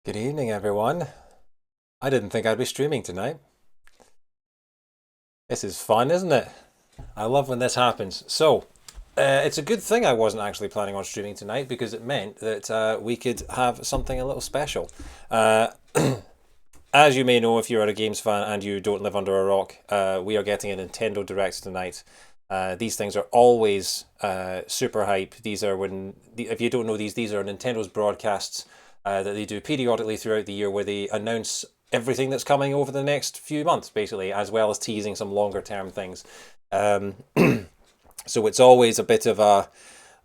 Good evening, everyone. I didn't think I'd be streaming tonight. This is fun, isn't it? I love when this happens. It's a good thing I wasn't actually planning on streaming tonight because it meant that we could have something a little special. Uh, as you may know, if you're a games fan and you don't live under a rock, we are getting a Nintendo Direct tonight. These things are always super hype. These are if you don't know these are Nintendo's broadcasts that they do periodically throughout the year where they announce everything that's coming over the next few months, basically, as well as teasing some longer term things. Um, so it's always a bit of a,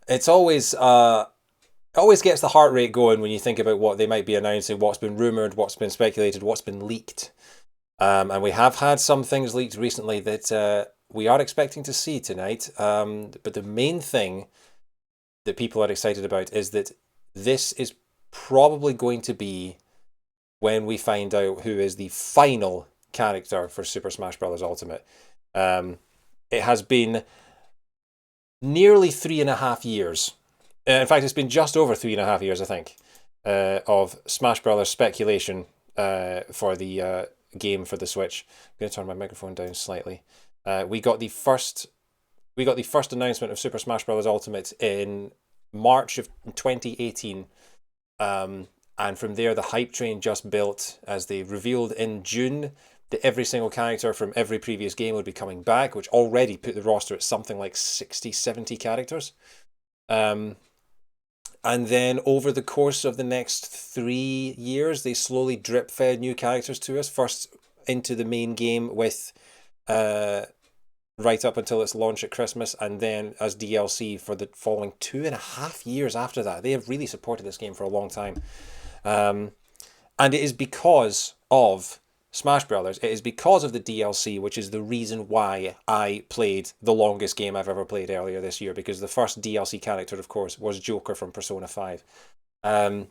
it's always gets the heart rate going when you think about what they might be announcing, what's been rumored, what's been speculated, what's been leaked. And we have had some things leaked recently that we are expecting to see tonight. But the main thing that people are excited about is that this is probably going to be when we find out who is the final character for Super Smash Bros. Ultimate. It has been nearly 3.5 years. In fact, it's been just over 3.5 years, I think, of Smash Brothers speculation for the game for the Switch. I'm going to turn my microphone down slightly. We got the first announcement of Super Smash Bros. Ultimate in March of 2018. And from there, the hype train just built as they revealed in June that every single character from every previous game would be coming back, which already put the roster at something like 60, 70 characters. Um, and then over the course of the next 3 years, they slowly drip fed new characters to us. First into the main game with right up until its launch at Christmas, and then as DLC for the following 2.5 years after that. They have really supported this game for a long time. And it is because of Smash Brothers. It is because of the DLC, which is the reason why I played the longest game I've ever played earlier this year. Because the first DLC character, of course, was Joker from Persona 5. And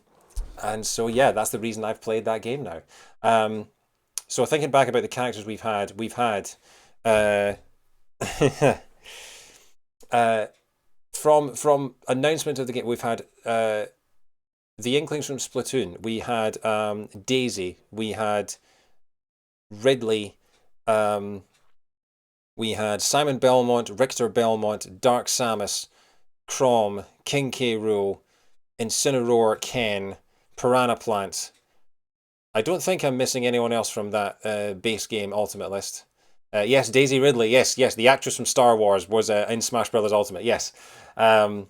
so, yeah, that's the reason I've played that game now. So thinking back about the characters we've had uh, uh, from announcement of the game, we've had the Inklings from Splatoon. We had Daisy. We had Ridley. We had Simon Belmont, Richter Belmont, Dark Samus, Chrom, King K. Rool, Incineroar Ken, Piranha Plant. I don't think I'm missing anyone else from that base game Ultimate list. Yes, Daisy Ridley. Yes, yes, the actress from Star Wars was in Smash Brothers Ultimate. Yes. And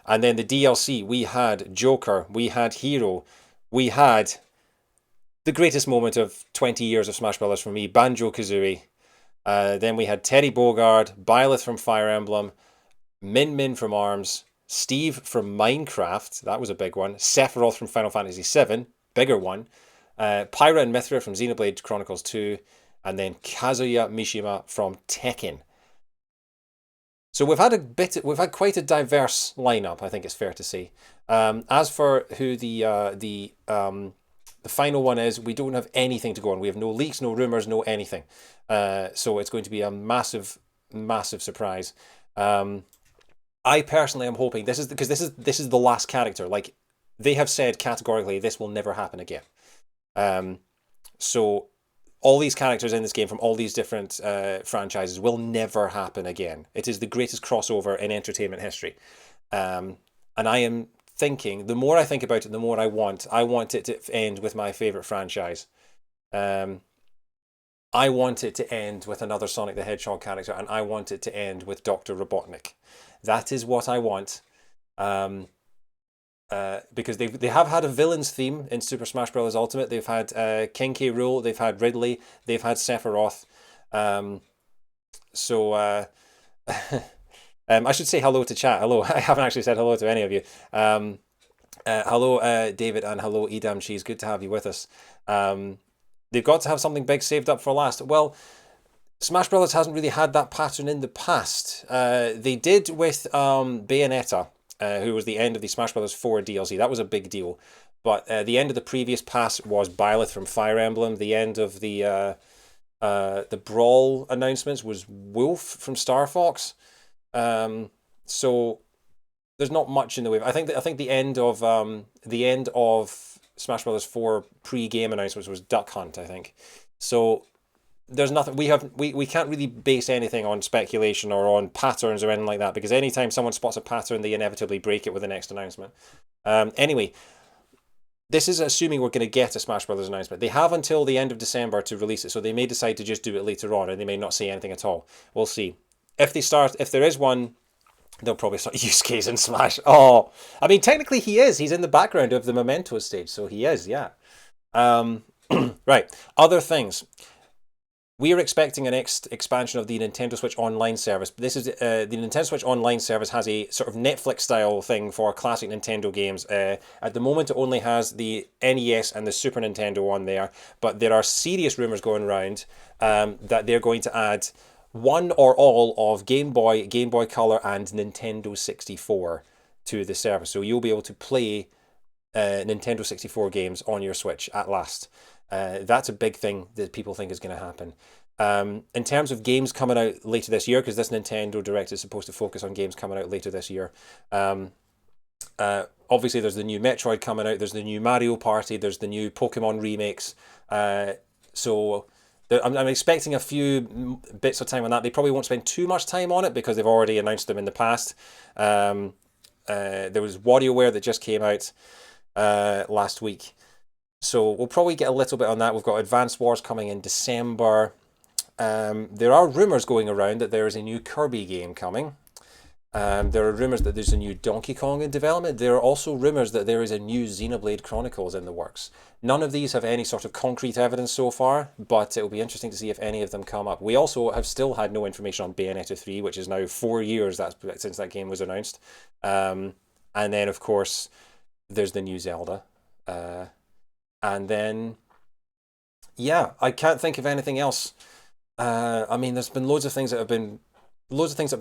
then the DLC, we had Joker, we had Hero, we had the greatest moment of 20 years of Smash Brothers for me, Banjo-Kazooie. Then we had Teddy Bogard, Byleth from Fire Emblem, Min Min from ARMS, Steve from Minecraft, that was a big one, Sephiroth from Final Fantasy VII, bigger one, Pyra and Mithra from Xenoblade Chronicles 2, and then Kazuya Mishima from Tekken. So we've had quite a diverse lineup. I think it's fair to say. As for who the final one is, we don't have anything to go on. We have no leaks, no rumors, no anything. So it's going to be a massive, massive surprise. I personally am hoping this is the last character. Like they have said categorically, this will never happen again. So all these characters in this game from all these different franchises will never happen again. It is the greatest crossover in entertainment history. And I am thinking, the more I think about it, the more I want it to end with my favorite franchise. I want it to end with another Sonic the Hedgehog character, and I want it to end with Dr. Robotnik. That is what I want. Because they have had a villains theme in Super Smash Bros. Ultimate. They've had King K. Rool, they've had Ridley, they've had Sephiroth. Um, so I should say hello to chat. Hello, I haven't actually said hello to any of you. Hello, David, and hello, Edam Cheese. Good to have you with us. They've got to have something big saved up for last. Well, Smash Brothers hasn't really had that pattern in the past. They did with Bayonetta. Who was the end of the Smash Bros. 4 DLC. That was a big deal. But the end of the previous pass was Byleth from Fire Emblem. The end of the Brawl announcements was Wolf from Star Fox. So there's not much in the way. I think the end of Smash Brothers 4 pre-game announcements was Duck Hunt, I think. So there's nothing we can't really base anything on speculation or on patterns or anything like that, because anytime someone spots a pattern, they inevitably break it with the next announcement. Anyway, this is assuming we're going to get a Smash Brothers announcement. They have until the end of December to release it, so they may decide to just do it later on, and they may not say anything at all. We'll see. If there is one, they'll probably start Yusuke's in Smash. Oh, I mean, technically he is. He's in the background of the Memento stage, so he is, yeah. Right, other things. We are expecting a next expansion of the Nintendo Switch Online service. This is the Nintendo Switch Online service has a sort of Netflix-style thing for classic Nintendo games. At the moment, it only has the NES and the Super Nintendo on there, but there are serious rumors going around that they're going to add one or all of Game Boy, Game Boy Color, and Nintendo 64 to the service. So you'll be able to play Nintendo 64 games on your Switch at last. That's a big thing that people think is going to happen. In terms of games coming out later this year, because this Nintendo Direct is supposed to focus on games coming out later this year. Obviously, there's the new Metroid coming out. There's the new Mario Party. There's the new Pokemon remakes. So I'm expecting a few bits of time on that. They probably won't spend too much time on it because they've already announced them in the past. There was WarioWare that just came out last week. So we'll probably get a little bit on that. We've got Advance Wars coming in December. There are rumours going around that there is a new Kirby game coming. There are rumours that there's a new Donkey Kong in development. There are also rumours that there is a new Xenoblade Chronicles in the works. None of these have any sort of concrete evidence so far, but it will be interesting to see if any of them come up. We also have still had no information on Bayonetta 3, which is now 4 years since that game was announced. And then, of course, there's the new Zelda. And then, yeah, I can't think of anything else. I mean, there's been loads of things that have been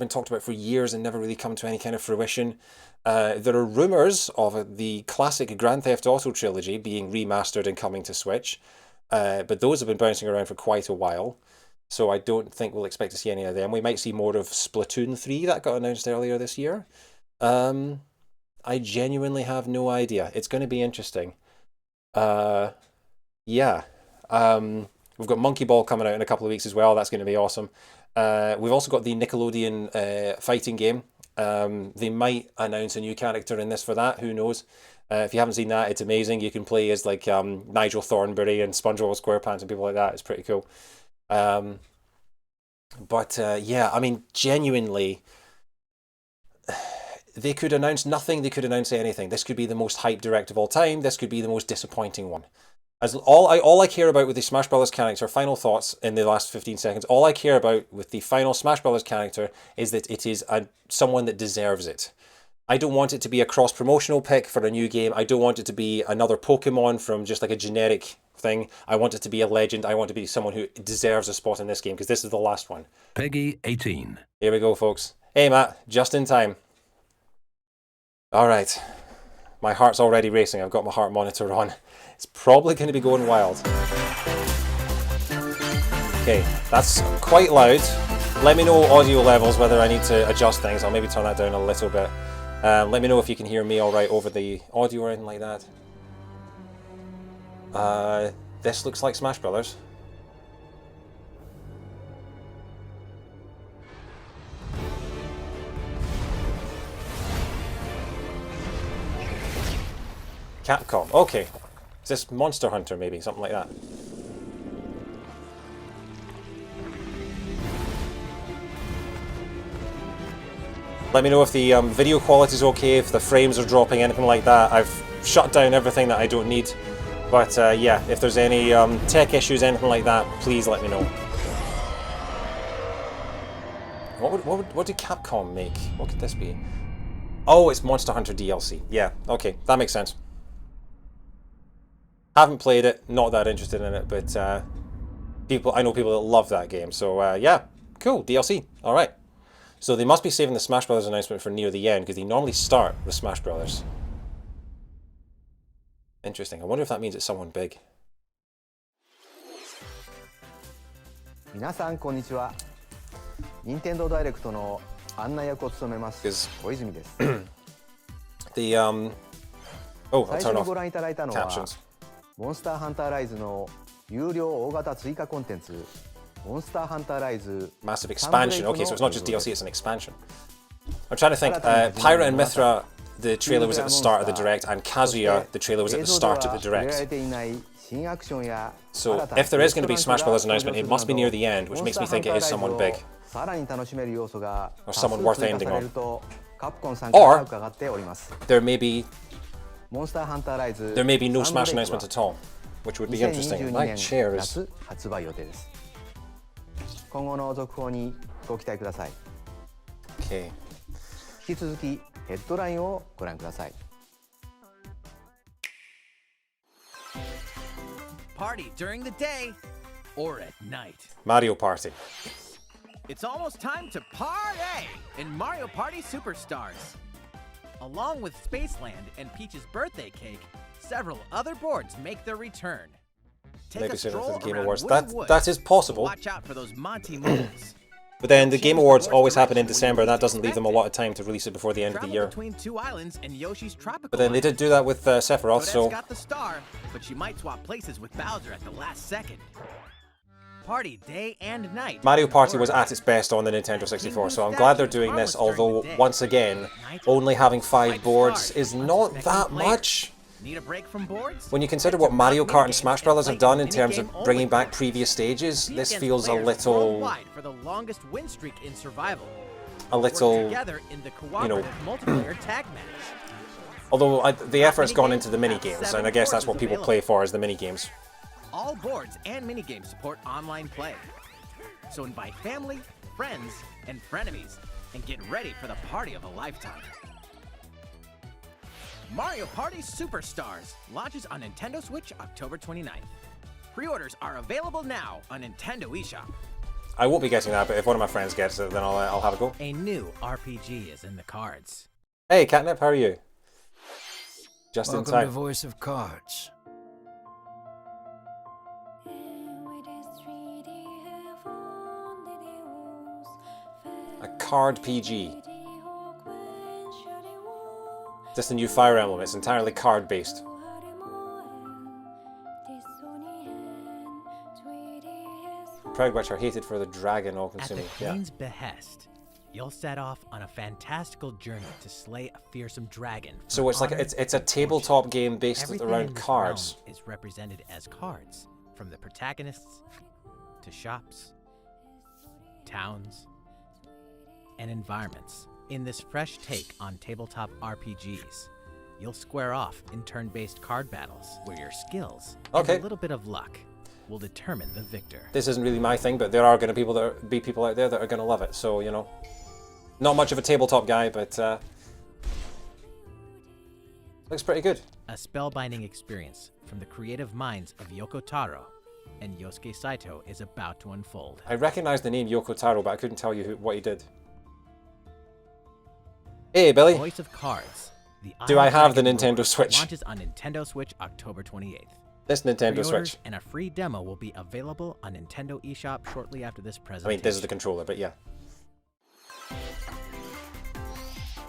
talked about for years and never really come to any kind of fruition. There are rumours of the classic Grand Theft Auto trilogy being remastered and coming to Switch, but those have been bouncing around for quite a while, so I don't think we'll expect to see any of them. We might see more of Splatoon 3 that got announced earlier this year. I genuinely have no idea. It's going to be interesting. Yeah. We've got Monkey Ball coming out in a couple of weeks as well. That's going to be awesome. We've also got the Nickelodeon fighting game. They might announce a new character in this for that. Who knows? If you haven't seen that, it's amazing. You can play as like Nigel Thornberry and SpongeBob SquarePants and people like that. It's pretty cool. But yeah, I mean, genuinely, they could announce nothing. They could announce anything. This could be the most hyped direct of all time. This could be the most disappointing one. As all I care about with the Smash Brothers character, final thoughts in the last 15 seconds, all I care about with the final Smash Brothers character is that it is someone that deserves it. I don't want it to be a cross-promotional pick for a new game. I don't want it to be another Pokemon from just like a generic thing. I want it to be a legend. I want it to be someone who deserves a spot in this game, because this is the last one. Peggy 18. Here we go, folks. Hey, Matt, just in time. All right. My heart's already racing. I've got my heart monitor on. It's probably going to be going wild. Okay, that's quite loud. Let me know audio levels, whether I need to adjust things. I'll maybe turn that down a little bit. Let me know if you can hear me all right over the audio or anything like that. This looks like Smash Brothers. Capcom. Okay. Is this Monster Hunter maybe? Something like that. Let me know if the video quality is okay, if the frames are dropping, anything like that. I've shut down everything that I don't need. But yeah, if there's any tech issues, anything like that, please let me know. What did Capcom make? What could this be? Oh, it's Monster Hunter DLC. Yeah, okay, that makes sense. Haven't played it, not that interested in it, but I know people that love that game. So yeah, cool, DLC. All right. So they must be saving the Smash Brothers announcement for near the end, because they normally start with Smash Brothers. Interesting. I wonder if that means it's someone big. 皆さんこんにちは。任天堂ダイレクトの案内役を務めます小泉です。The oh, I'll 最初 turn に off ご覧いただいたのは captions. モンスターハンターライズの有料大型追加コンテンツ、モンスターハンターライズ Massive expansion. Okay, so it's not just DLC, it's an expansion. I'm trying to think. Pirate and Mithra, the trailer was at the start of the direct, and Kazuya, the trailer was at the start of the direct. So if there is going to be Smash Bros. Announcement, it must be near the end, which makes me think it is someone big. Or someone worth ending on. Or there may be no Smash announcement at all, which would be interesting. My chair is... 今後の続報にご期待ください。 Okay. 引き続きヘッドラインをご覧ください。 Party during the day or at night. Mario Party. It's almost time to party in Mario Party Superstars. Along with Spaceland and Peach's birthday cake, several other boards make their return. Take Maybe a sooner stroll for the Game around Awards. Wooded Woods. That is possible. Watch out for those Monty moles. But then the Game Awards always happen in December, and that doesn't leave them a lot of time to release it before the end of the Travel year. between two islands and Yoshi's Tropical But then they did do that with Sephiroth, Toadette's so... got the star, but she might swap places with Bowser at the last second. Party day and night. Mario Party was at its best on the Nintendo 64, so I'm glad they're doing this, although, once again, only having 5 boards is not that much. Need a break from boards? When you consider what Mario Kart and Smash Bros. Have done in terms of bringing back previous stages, this feels a little... For the longest win streak in survival. A little... Together in the you know... multiplayer tag match. Although the effort's gone into the mini-games, and I guess that's what people play for, is the mini-games. All boards and minigames support online play. So invite family, friends, and frenemies, and get ready for the party of a lifetime. Mario Party Superstars launches on Nintendo Switch October 29th. Pre-orders are available now on Nintendo eShop. I won't be getting that, but if one of my friends gets it, then I'll have a go. A new RPG is in the cards. Hey, Catnip, how are you? Just Welcome in time. to Voice of Cards. A card PG. Is this the new Fire Emblem? It's entirely card-based. Proud Witch are hated for the dragon all-consuming. At the Queen's behest, you'll set off on a fantastical journey to slay a fearsome dragon. So it's like it's a tabletop game based Everything around in this cards. realm is represented as cards, from the protagonists to shops, towns, and environments. In this fresh take on tabletop RPGs, you'll square off in turn-based card battles where your skills and a little bit of luck will determine the victor. This isn't really my thing, but there are going to be people out there that are going to love it. So, you know, not much of a tabletop guy, but looks pretty good. A spellbinding experience from the creative minds of Yoko Taro and Yosuke Saito is about to unfold. I recognize the name Yoko Taro, but I couldn't tell you what he did. Hey, Billy. Voice of Cards. Do I have the Nintendo Switch? Launches on Nintendo Switch October 28th. This Nintendo Pre-orders Switch. and a free demo will be available on Nintendo eShop shortly after this I presentation. mean, this is the controller, but yeah.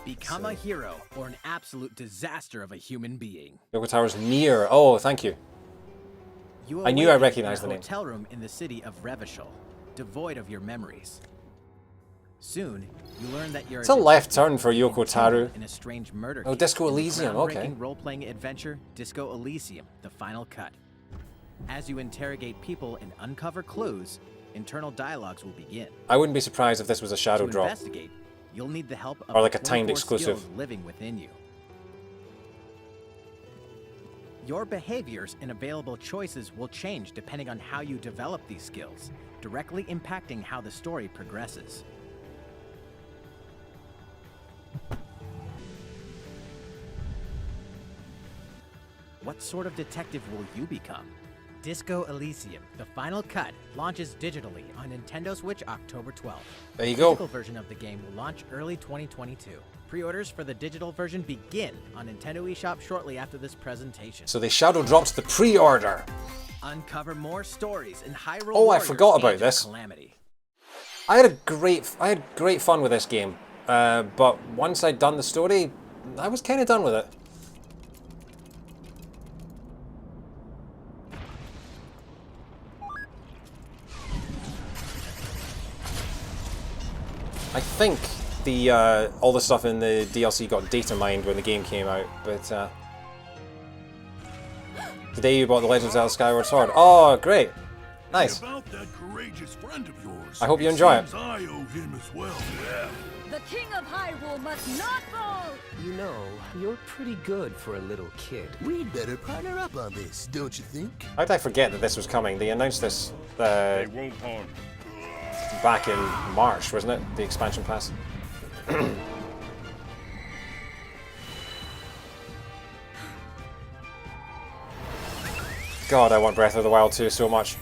Become a hero or an absolute disaster of a human being. Yoko Taro's near. Oh, thank you. You I knew I awaken recognized in the a name. hotel room in the city of Revachol, devoid of your memories. Soon, you learn that you're It's a left turn for Yoko Taro. in a strange murder Oh, case Disco in the Elysium, okay. groundbreaking role-playing adventure Disco Elysium: The Final Cut. As you interrogate people and uncover clues, internal dialogues will begin. I wouldn't be surprised if this was a shadow To drop. investigate, you'll need the help of Or like the a timed 24 exclusive. skills living within you. Your behaviors and available choices will change depending on how you develop these skills, directly impacting how the story progresses. What sort of detective will you become? Disco Elysium: The Final Cut launches digitally on Nintendo Switch October 12th. There you The go. physical version of the game will launch early 2022. Pre-orders for the digital version begin on Nintendo eShop shortly after this presentation. So they shadow dropped the pre-order. Uncover more stories in Hyrule Oh, I Warriors forgot about Age of this. Calamity. I had great fun with this game, but once I'd done the story, I was kind of done with it. I think the all the stuff in the DLC got data mined when the game came out, but today you bought the Legend of Zelda Skyward Sword. Oh, great. Nice. About that courageous friend of yours. I hope you enjoy it. Seems I owe him as well. Yeah. The King of Hyrule must not fall! You know, you're pretty good for a little kid. We'd better partner up on this, don't you think? How did I forget that this was coming? They announced this They won't harm you. back in March, wasn't it? The expansion pass. God, I want Breath of the Wild 2 so much.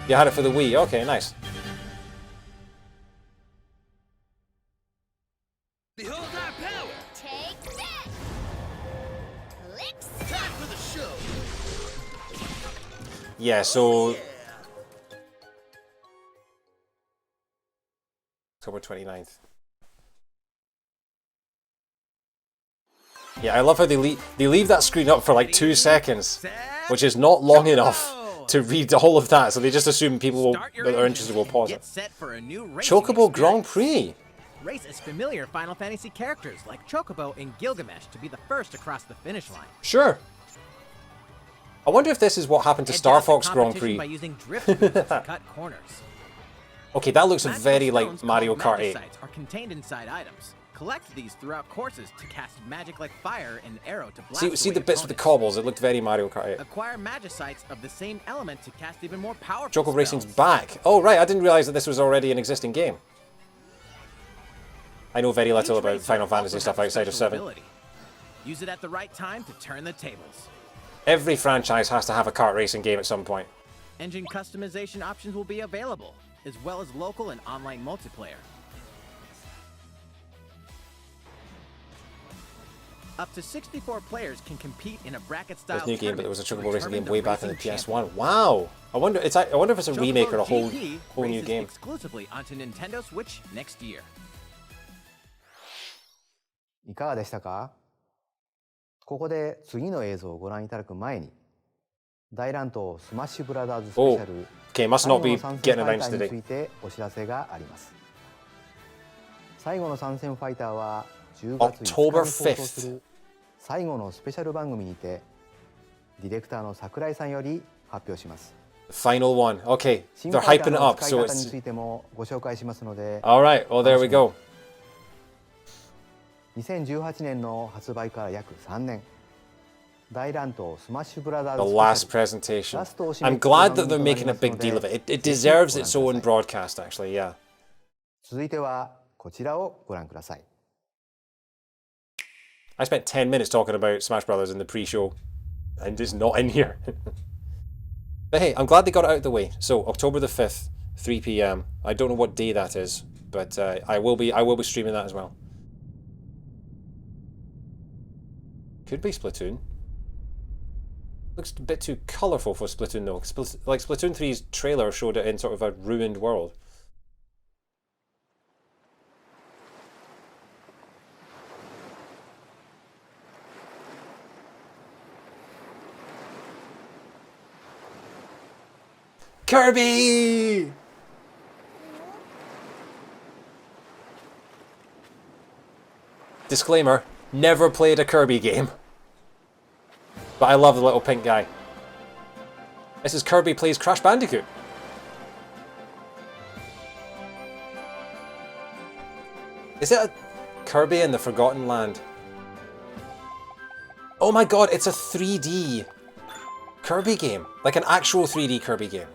You had it for the Wii. Okay, nice. Behold our power! Take that! Licks! Time for the show! Yeah, so October 29th. Yeah, I love how they leave that screen up for like 2 seconds, which is not long enough to read all of that, so they just assume people that are interested will pause it. Get set for a new racing Chocobo Grand experience. Prix! Race as familiar Final Fantasy characters like Chocobo and Gilgamesh to be the first across the finish line. Sure. I wonder if this is what happened to Edge Star out the Fox Grand competition Prix. by using drift moves to cut corners. Okay, that looks Magical very stones like Mario called Kart 8. Magicites are contained inside items. Collect these throughout courses to cast magic like fire and arrow to blast See away the bits with the opponents. cobbles, it looked very Mario Kart 8. Acquire magicites of the same element to cast even more powerful Chocobo Racing's spells. back. Oh right, I didn't realise that this was already an existing game. I know very little Each about racer Final Fantasy also stuff has outside of special 7. ability. Use it at the right time to turn the tables. Every franchise has to have a kart racing game at some point. Engine customization options will be available, as well as local and online multiplayer. Up to 64 players can compete in a bracket-style There's a new game, but there was a tournament Chocobo to Racing game determine way back in the racing PS1. Wow! I wonder if it's a champion. remake or a whole GP new races game. exclusively onto Nintendo Switch next year. いかがでしたか？ここで次の映像をご覧いただく前に、大乱闘スマッシュブラザーズスペシャル Okay, must 最 not 後 be の参 getting 戦ファイ announced ターにつ today. いてお知らせがあります。最後の参戦ファイターは10月5日に October 放送する最後のスペシャル番組にてディレクターの桜井さんより発表します。 Final one. Okay, 新 they're ファイター hyping it の up, 使い so 方に it's ついてもご紹介しますので、 alright. Well, there we go. 2018年の発売から約3年、大乱闘スマッシュブラザー The ズ last スペシャル presentation. ラストを締め I'm くくる glad 番 that 組 they're となり making ま a す big の deal of で it. It ぜひ deserves ご覧 its own ください。 broadcast, actually. Yeah. 続いてはこちらをご覧ください。 I spent 10 minutes talking about Smash Brothers in the pre-show, and it's not in here. But hey, I'm glad they got it out of the way. So October the 5th, 3 p.m. I don't know what day that is, but I will be streaming that as well. Could be Splatoon. Looks a bit too colourful for Splatoon though. Like Splatoon 3's trailer showed it in sort of a ruined world. Kirby! Disclaimer, never played a Kirby game. But I love the little pink guy. This is Kirby Plays Crash Bandicoot. Is it a Kirby in the Forgotten Land? Oh my god, it's a 3D Kirby game. Like an actual 3D Kirby game.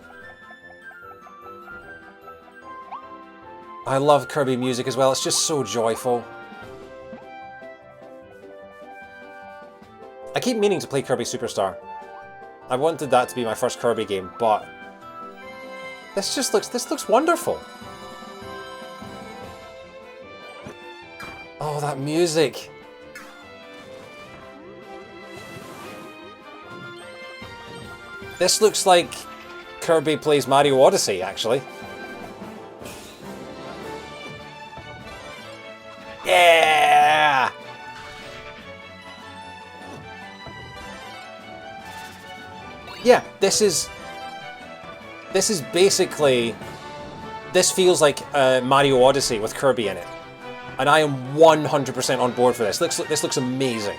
I love Kirby music as well, it's just so joyful. I keep meaning to play Kirby Superstar. I wanted that to be my first Kirby game, but this looks wonderful. Oh, that music. This looks like Kirby Plays Mario Odyssey, actually. Yeah! Yeah, this is This is basically... This feels like Mario Odyssey with Kirby in it. And I am 100% on board for this. This looks amazing.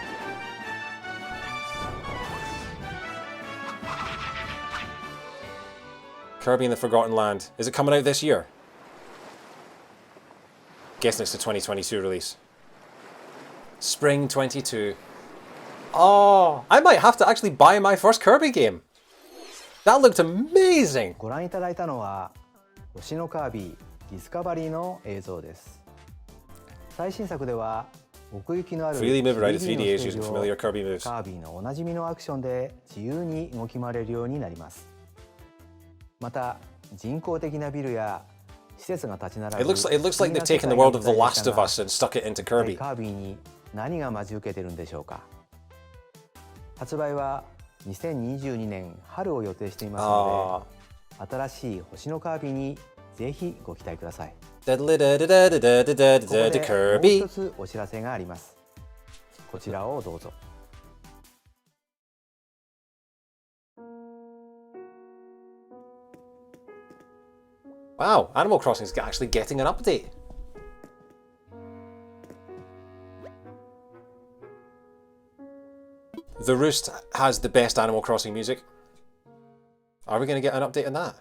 Kirby in the Forgotten Land. Is it coming out this year? Guessing it's the 2022 release. Spring 22. Oh, I might have to actually buy my first Kirby game. That looked amazing. ご覧いただいたのは星のカービィディスカバリーの映像です。最新作では奥行きのある Freely move around the 3D の 3D ス is テー using ジを familiar Kirby moves. カービィのおなじみのアクションで自由に動き回れるようになります。また人工的なビルや施設が立ち並ぶ It looks like they've taken the world of The Last of Us and stuck it into Kirby. カービィに何が待ち受けているんでしょうか。発売は2022年春を予定していますので、新しい星のカービィにぜひご期待ください。ここでもう一つお知らせがあります。こちらをどうぞ。Wow, Animal Crossing is actually getting an update. The Roost has the best Animal Crossing music. Are we going to get an update on that?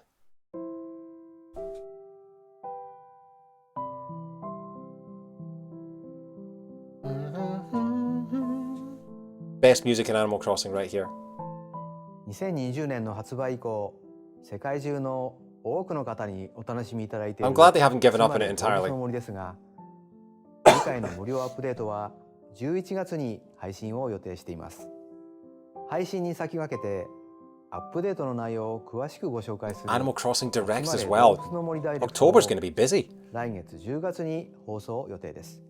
Best music in Animal Crossing right here. 2020年の発売以降、世界中の多くの方にお楽しみいただいている I'm glad they haven't given up on it つまり entirely. 動物の森ですが、次回の無料アップデートは11月に配信を予定しています。配信に先駆けてアップデートの内容を詳しくご紹介する Animal Crossing Direct 集 as まれ動 well. 物の森ダイレクトを October's going to be busy. 来月10月に放送予定です。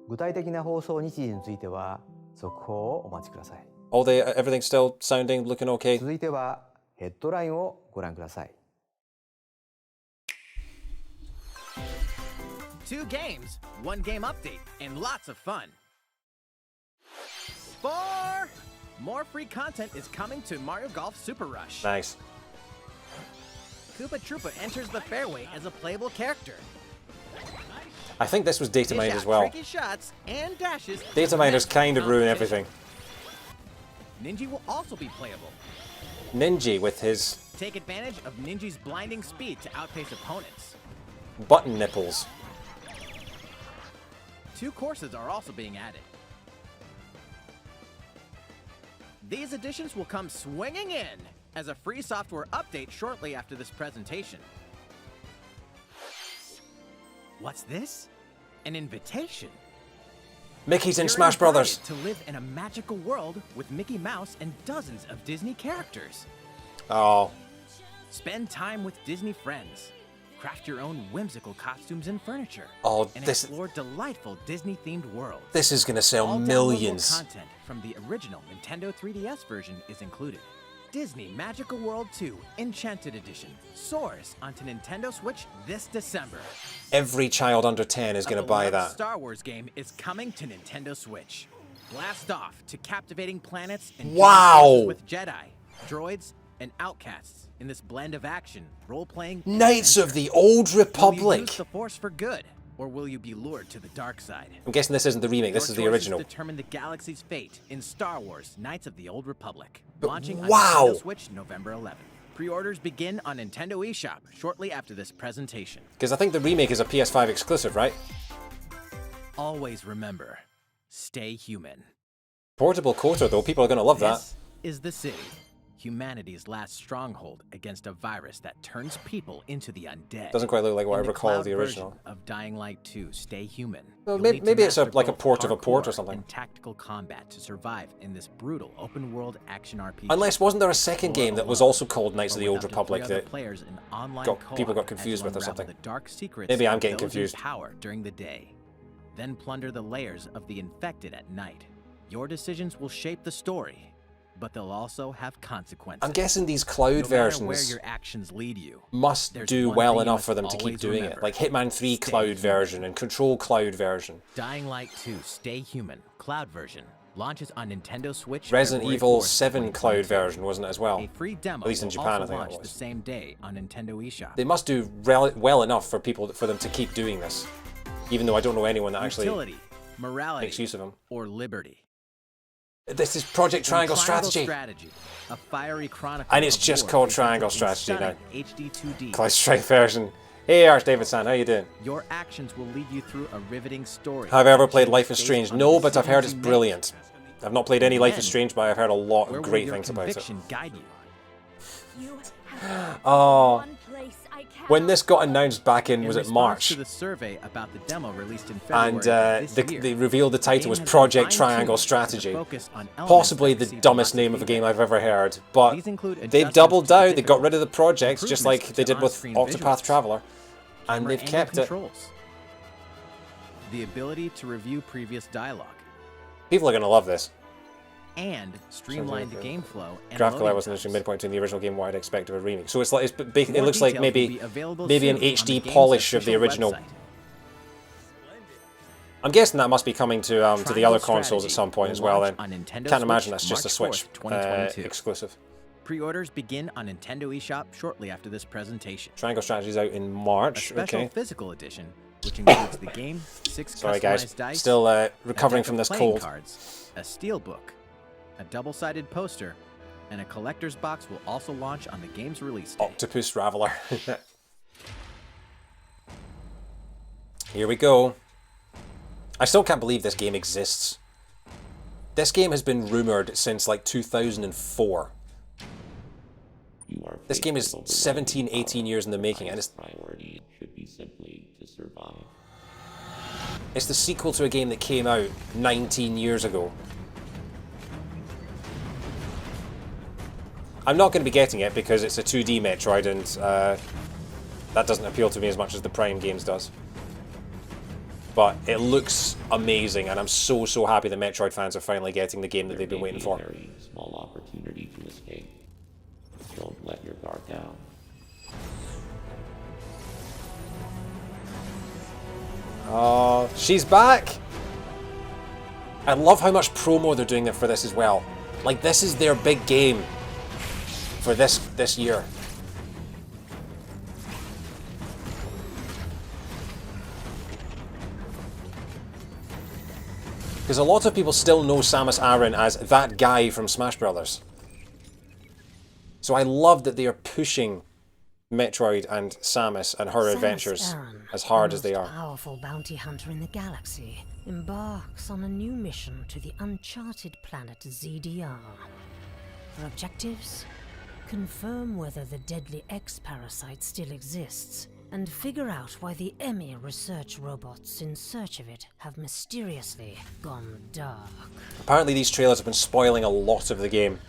具体的な放送日時については続報をお待ちください。Everything's still sounding, looking okay. 続いてはヘッドラインをご覧ください。Two games, one game update, and lots of fun. 4! More free content is coming to Mario Golf Super Rush. Nice. Koopa Troopa enters the fairway as a playable character. I think this was data Dish mined out as well. tricky shots and dashes. Data miners kind of ruin everything. Ninja will also be playable. Ninja with his Take advantage of Ninja's blinding speed to outpace opponents. button nipples. 2 courses are also being added. These additions will come swinging in as a free software update shortly after this presentation. What's this? An invitation. Mickey's in You're Smash invited Brothers. to live in a magical world with Mickey Mouse and dozens of Disney characters. Oh, Spend time with Disney friends. Craft your own whimsical costumes and furniture. Oh, and this- explore delightful Disney-themed worlds. this is going to sell All millions. downloadable content from the original Nintendo 3DS version is included. Disney Magical World 2 Enchanted Edition soars onto Nintendo Switch this December. Every child under 10 is A going to buy beloved that. Star Wars game is coming to Nintendo Switch. Blast off to captivating planets and join Wow. forces with Jedi, droids, and outcasts in this blend of action, role-playing, and Knights of adventure. the Old Will you Republic. use the Force for good, or will you be lured to the dark side? I'm guessing this isn't the remake, this Your is the choices original. determine the galaxy's fate in Star Wars: Knights of the Old Republic. But Launching wow. on Nintendo Switch November 11th. Pre-orders begin on Nintendo eShop shortly after this presentation. Because I think the remake is a PS5 exclusive, right? Always remember, stay human. Portable Kotor, though, people are going to love that. This is the city, humanity's last stronghold against a virus that turns people into the undead. Doesn't quite look like what I In the recall cloud of the original. version of Dying Light 2, Stay Human. Well, You'll maybe need to it's master like a both port of a port or parkour something. and tactical combat to survive in this brutal open-world action RPG. Unless, wasn't there a second Or game that was alone, also called Knights of or the with Old up to Republic 3 other that players in online people got co-op confused as you with or unravel something? the dark secrets Maybe I'm of getting those in confused. power during the day, then plunder the layers of the infected at night. Your decisions will shape the story, but they'll also have consequences. I'm guessing these cloud No matter where versions your actions lead you, must there's do one well thing you enough must for them to keep always doing remember. it. Like Hitman 3 Stay cloud human. version and Control cloud version. Dying Light 2 Stay Human Cloud version launches on Nintendo Switch. Resident February Evil 4th, 7 cloud version, wasn't it, as well? A free demo At least in will Japan, I also think launch it the was. same day on Nintendo eShop. They must do well enough for them to keep doing this, even though I don't know anyone that actually Utility, morality, makes use of them. or liberty. This is Project Triangle Strategy. A fiery chronicle And it's of just war called presented Triangle in Strategy now. stunning HD 2D. Cloud Strike version. Hey, Arch David-san, how you doing? Your actions will lead you through a riveting story. Have I ever played Life is based Strange? on No, the but I've heard it's decisions you brilliant. I've not played any In Life the is end, Strange, but I've heard a lot make. Where of will great your things about it. conviction guide you? You have Oh, one place I when cannot this got follow. announced back in, In was it response March? to the survey about the demo released in February And of this year, they revealed the title was game has Project been Triangle fine-tuned Strategy. to focus on elements Possibly that the receive dumbest lots name of a game feedback. I've ever heard, but These include they've adjustments doubled to the down, they got difficult, rid of the projects, just like improvements they to did with on-screen Octopath visuals, Traveler, and camera they've angle kept it. controls, the ability to review previous dialogue, People are going to love this. and streamline the good. game flow and Graphically, I loading wasn't interested times. midpoint between the original game what I'd expect of a remake. So it's like it More looks like details will maybe be available an soon on the HD game's polish of the official original. website. I'm guessing that must be coming to the Triangle other consoles at Strategy some point will as well. launch Then on Nintendo can't imagine Switch that's just a March Switch 4th, 2022. exclusive. Pre-orders begin on Nintendo eShop shortly after this presentation. Triangle Strategy's out in A March. special Okay. physical edition, which includes the game, 6 Sorry customized guys, dice, still a recovering deck from of this playing cold. cards, a steelbook, a double-sided poster, and a collector's box will also launch on the game's release day. Octopus Traveler. Here we go. I still can't believe this game exists. This game has been rumored since like 2004. This game is 17, 18 years in the making, and priority should be simply to survive. it's the sequel to a game that came out 19 years ago. I'm not going to be getting it because it's a 2D Metroid, and that doesn't appeal to me as much as the Prime games does. But it looks amazing, and I'm so happy that Metroid fans are finally getting the game that they've been waiting for. A very small opportunity to escape. Don't let your guard down. Oh, she's back! I love how much promo they're doing for this as well. Like, this is their big game for this year. Because a lot of people still know Samus Aran as that guy from Smash Brothers. So I love that they are pushing Metroid and Samus and her adventures as hard as they the are. most powerful bounty hunter in the galaxy, embarks on a new mission to the uncharted planet ZDR. Her objectives? Confirm whether the deadly X-parasite still exists, and figure out why the EMI research robots in search of it have mysteriously gone dark. Apparently these trailers have been spoiling a lot of the game.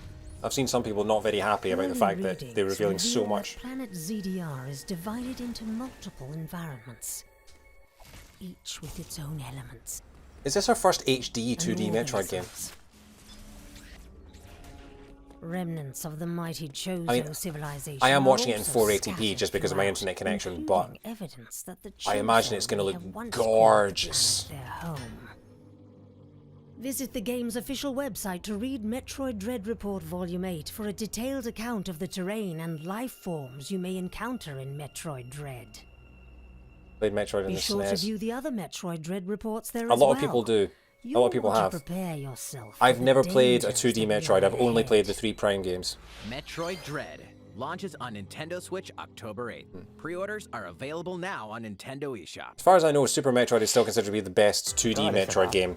I've seen some people not very happy about the Early fact that they're readings revealing so reveal much. that Planet ZDR is divided into multiple environments, each with its own elements. Is this our first HD 2D and Metroid game? organisms. Remnants of the mighty Chozo I mean, civilization. I am are watching it in also 480p scattered just because of my throughout, internet connection, but including evidence that the I imagine it's Chozo going to may look have once called the gorgeous. planet their home. Visit the game's official website to read Metroid Dread Report Volume 8 for a detailed account of the terrain and life forms you may encounter in Metroid Dread. Played Metroid in Be the sure to SNES. view the other Metroid Dread reports there A as lot well. of people do. A lot of people You'll have. want to prepare yourself for I've the never played a dangers 2D that Metroid. lie I've only played the ahead. 3 Prime games. Metroid Dread launches on Nintendo Switch October 8th. Pre-orders are available now on Nintendo eShop. As far as I know, Super Metroid is still considered to be the best 2D Metroid game.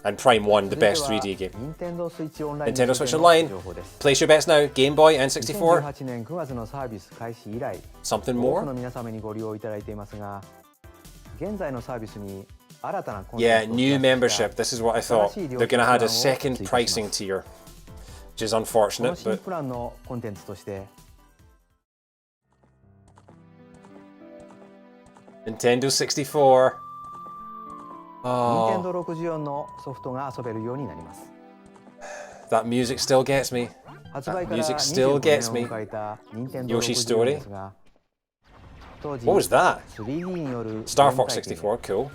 And Prime 1, the best 3D game. Nintendo Switch Online Nintendo Switch Online. 情報です Place your bets now. Game Boy, N64. 2018年9月のサービス開始以来 Something 多くの more? 皆様にご利用いただいていますが現在のサービスに新たなコン Yeah, テンツを new プラス membership. した This is what I thought. 新しい料 They're 金 going to プラン add を a second 追加し pricing ます tier, which is この unfortunate, 新 but プランのコンテンツとして Nintendo 64. Nintendo Oh, 64のソフトが遊べるようになります that music still gets me. 発売から music still 25 gets 年 me. を迎えた Nintendo Yoshi's 64 Story? ですが当時 What was that? 3D による Star ゲーム Fox 体験 64, cool.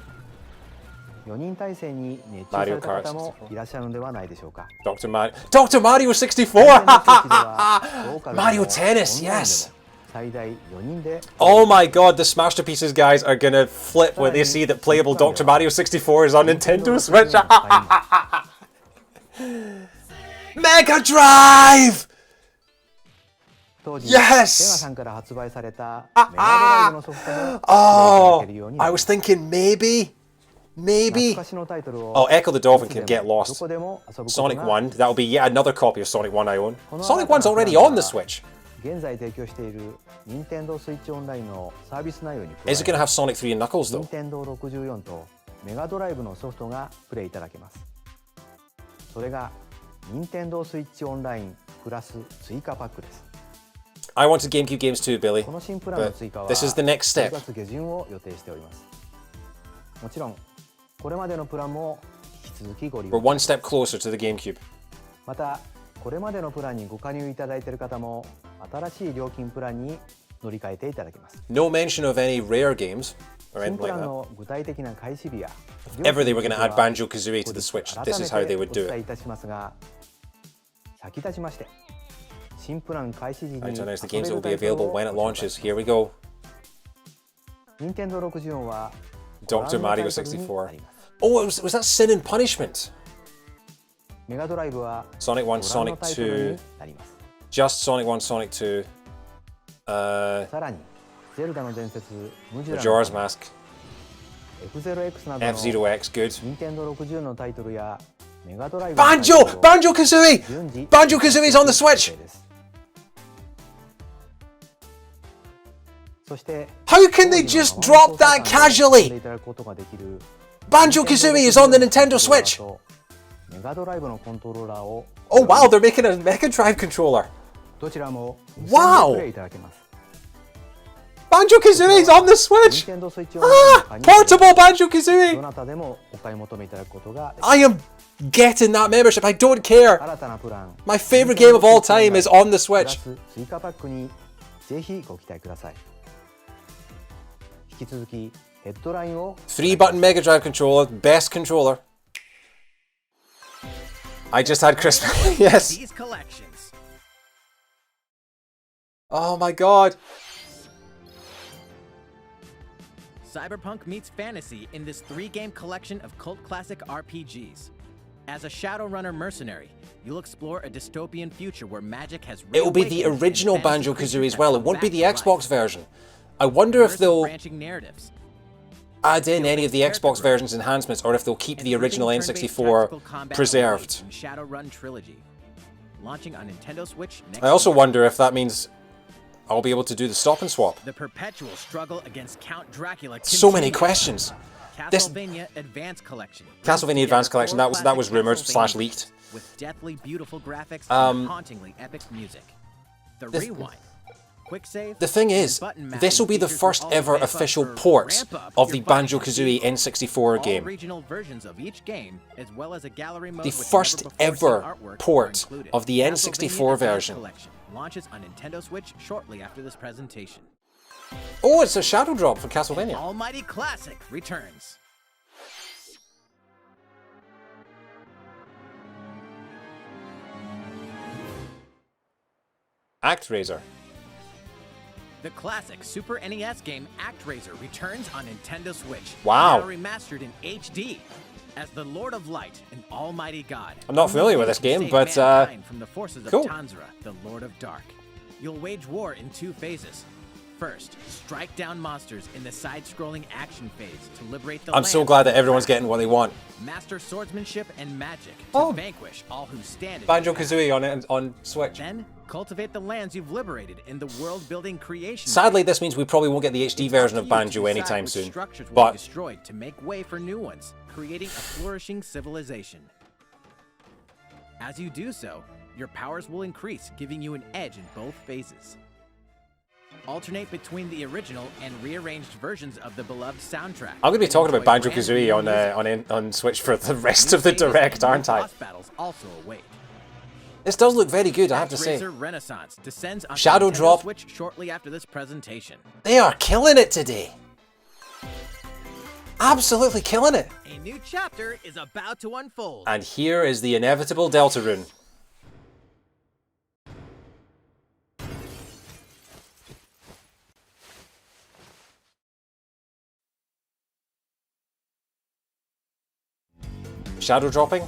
4人体制に熱中された方もいらっしゃるのではないでしょうか。 Dr. Mario 64! Mario Tennis, yes! 最大4人で Oh my god, the Smasterpieces guys are gonna flip when they see that playable Dr. Mario 64 is on Nintendo Switch! Mega Drive! 当時 Yes! セガさんから発売されたメガドライブのソフトもプレイいただ Oh, けるようにな I りま was す。 thinking maybe. 懐かしのタイトルを Oh, Echo the Dolphin いつで can も get ど lost. こでも遊ぶこと Sonic が 1, that'll be yet another copy of Sonic 1 I own. Sonic 1's already on the Switch. 現在提供している任天堂スイッチオンラインのサービス内容に加 Is it going to え have Sonic 3 and Knuckles 任 though? 天堂64とメガドライブのソフトがプレイいただけます。それが任天堂スイッチオンラインプラス追加パックです。 I wanted GameCube games too, Billy. この新プランの But 追加は this is the next 10 step. 月下旬を予定しております。もちろんこれまでのプランも引き続きご利 We're 用 one step closer to the GameCube. またこれまでのプランにご加入いただいている方も新しい料金プランに乗り換えていただけます。 No mention of any rare games or 新 anything プ like ラン that. の具体的な開始日や If ever they were going to add Banjo-Kazooie to the Switch, this is how they would do お伝え it. いたしますが、先立ちまして新プラン開始時に Right, 遊 so べ there's the games that will る be タイトル available を when it ご紹介 launches. Here we go. 任天堂64は Dr. ご覧の Mario タイトルに 64. なります。 Oh, was that Sin and Punishment? メガドライブは Sonic 1, ご覧の Sonic タイトルに 2, なります。 just Sonic 1, Sonic 2, さらにゼルダの伝説ムジュラ Majora's の Mask, F0X などの F-Zero X, good. 任天堂60のタイトルやメガドライブのタイ Banjo! トルを Banjo-Kazooie! 順次 Banjo-Kazooie's on the Switch! そして How can they just drop that casually? Banjo-Kazooie is on the Nintendo Switch! メガドライブのコントローラーを Oh wow, they're making a Mega Drive controller. どちらも Wow! プレイいただけます。 Banjo-Kazooie's on the Switch! 任天堂スイッチオンラインの加入 Portable ど Banjo-Kazooie! なたでもお買い求めいただくことができます。 I am getting that membership, I don't care! 新たなプラン My favorite game of all time is on the プラ Switch. ス追加パックにぜひご期待ください。引き続きヘッドラインを Three button Mega Drive controller, best controller. I just had Christmas. Yes. These collections. Oh my god. Cyberpunk meets fantasy in this 3-game collection of cult classic RPGs. As a Shadowrunner mercenary, you'll explore a dystopian future where magic has It will be the reawakened and original fantasy Banjo-Kazooie as creatures well. have It won't be come the back to Xbox life. version. I wonder if Immersive they'll branching narratives. add in any of the Xbox version's enhancements or if they'll keep the original N64 preserved. Shadowrun trilogy. Launching on Nintendo Switch next I also year. wonder if that means I'll be able to do the stop and swap. The perpetual struggle against Count Dracula. So many continues. questions. This- Castlevania Advance Collection. Castlevania Advance Collection, that was Classic rumored Castlevania / leaked. with deathly beautiful graphics Um, and hauntingly epic music. The this- Rewind. Quick save. The thing is, and button mapping this will be the features will first all ever ramp up official or port ramp up of your the button Banjo-Kazooie speed. N64 All game. regional versions of each game, as well as a gallery mode The with first never-before-seen ever artwork, port are included. of the N64 Castlevania Advance version. Collection launches on Nintendo Switch shortly after this presentation. Oh, it's a shadow drop for Castlevania. Almighty Classic returns. ActRaiser. The classic Super NES game ActRaiser returns on Nintendo Switch. Wow. Now remastered in HD. As the Lord of Light and Almighty God. I'm not familiar with this you game, save but, mankind from the forces cool. of Tanzra, the Lord of Dark. You'll wage war in 2 phases. First, strike down monsters in the side-scrolling action phase to liberate the I'm so lands glad from that everyone's trap. getting what they want. Master swordsmanship and magic to Oh. vanquish all who stand in your path. Banjo-Kazooie on Switch. Then, cultivate the lands you've liberated in the world-building creation. Sadly, this means we probably won't get the HD It's version up of to you to Banjo decide anytime which soon. structures will be But destroyed to make way for new ones, creating a flourishing civilization. As you do so, your powers will increase, giving you an edge in both phases. Alternate between the original and rearranged versions of the beloved soundtrack. I'm going to be talking about Enjoy Banjo-Kazooie brand new music. on Switch for the rest New of the phases direct, and new aren't I? boss battles also await. This does look very good, I have to say. ActRaiser Renaissance descends on Shadow Nintendo Drop. Switch shortly after this presentation. They are killing it today. Absolutely killing it. A new chapter is about to unfold. And here is the inevitable Deltarune. Shadow dropping.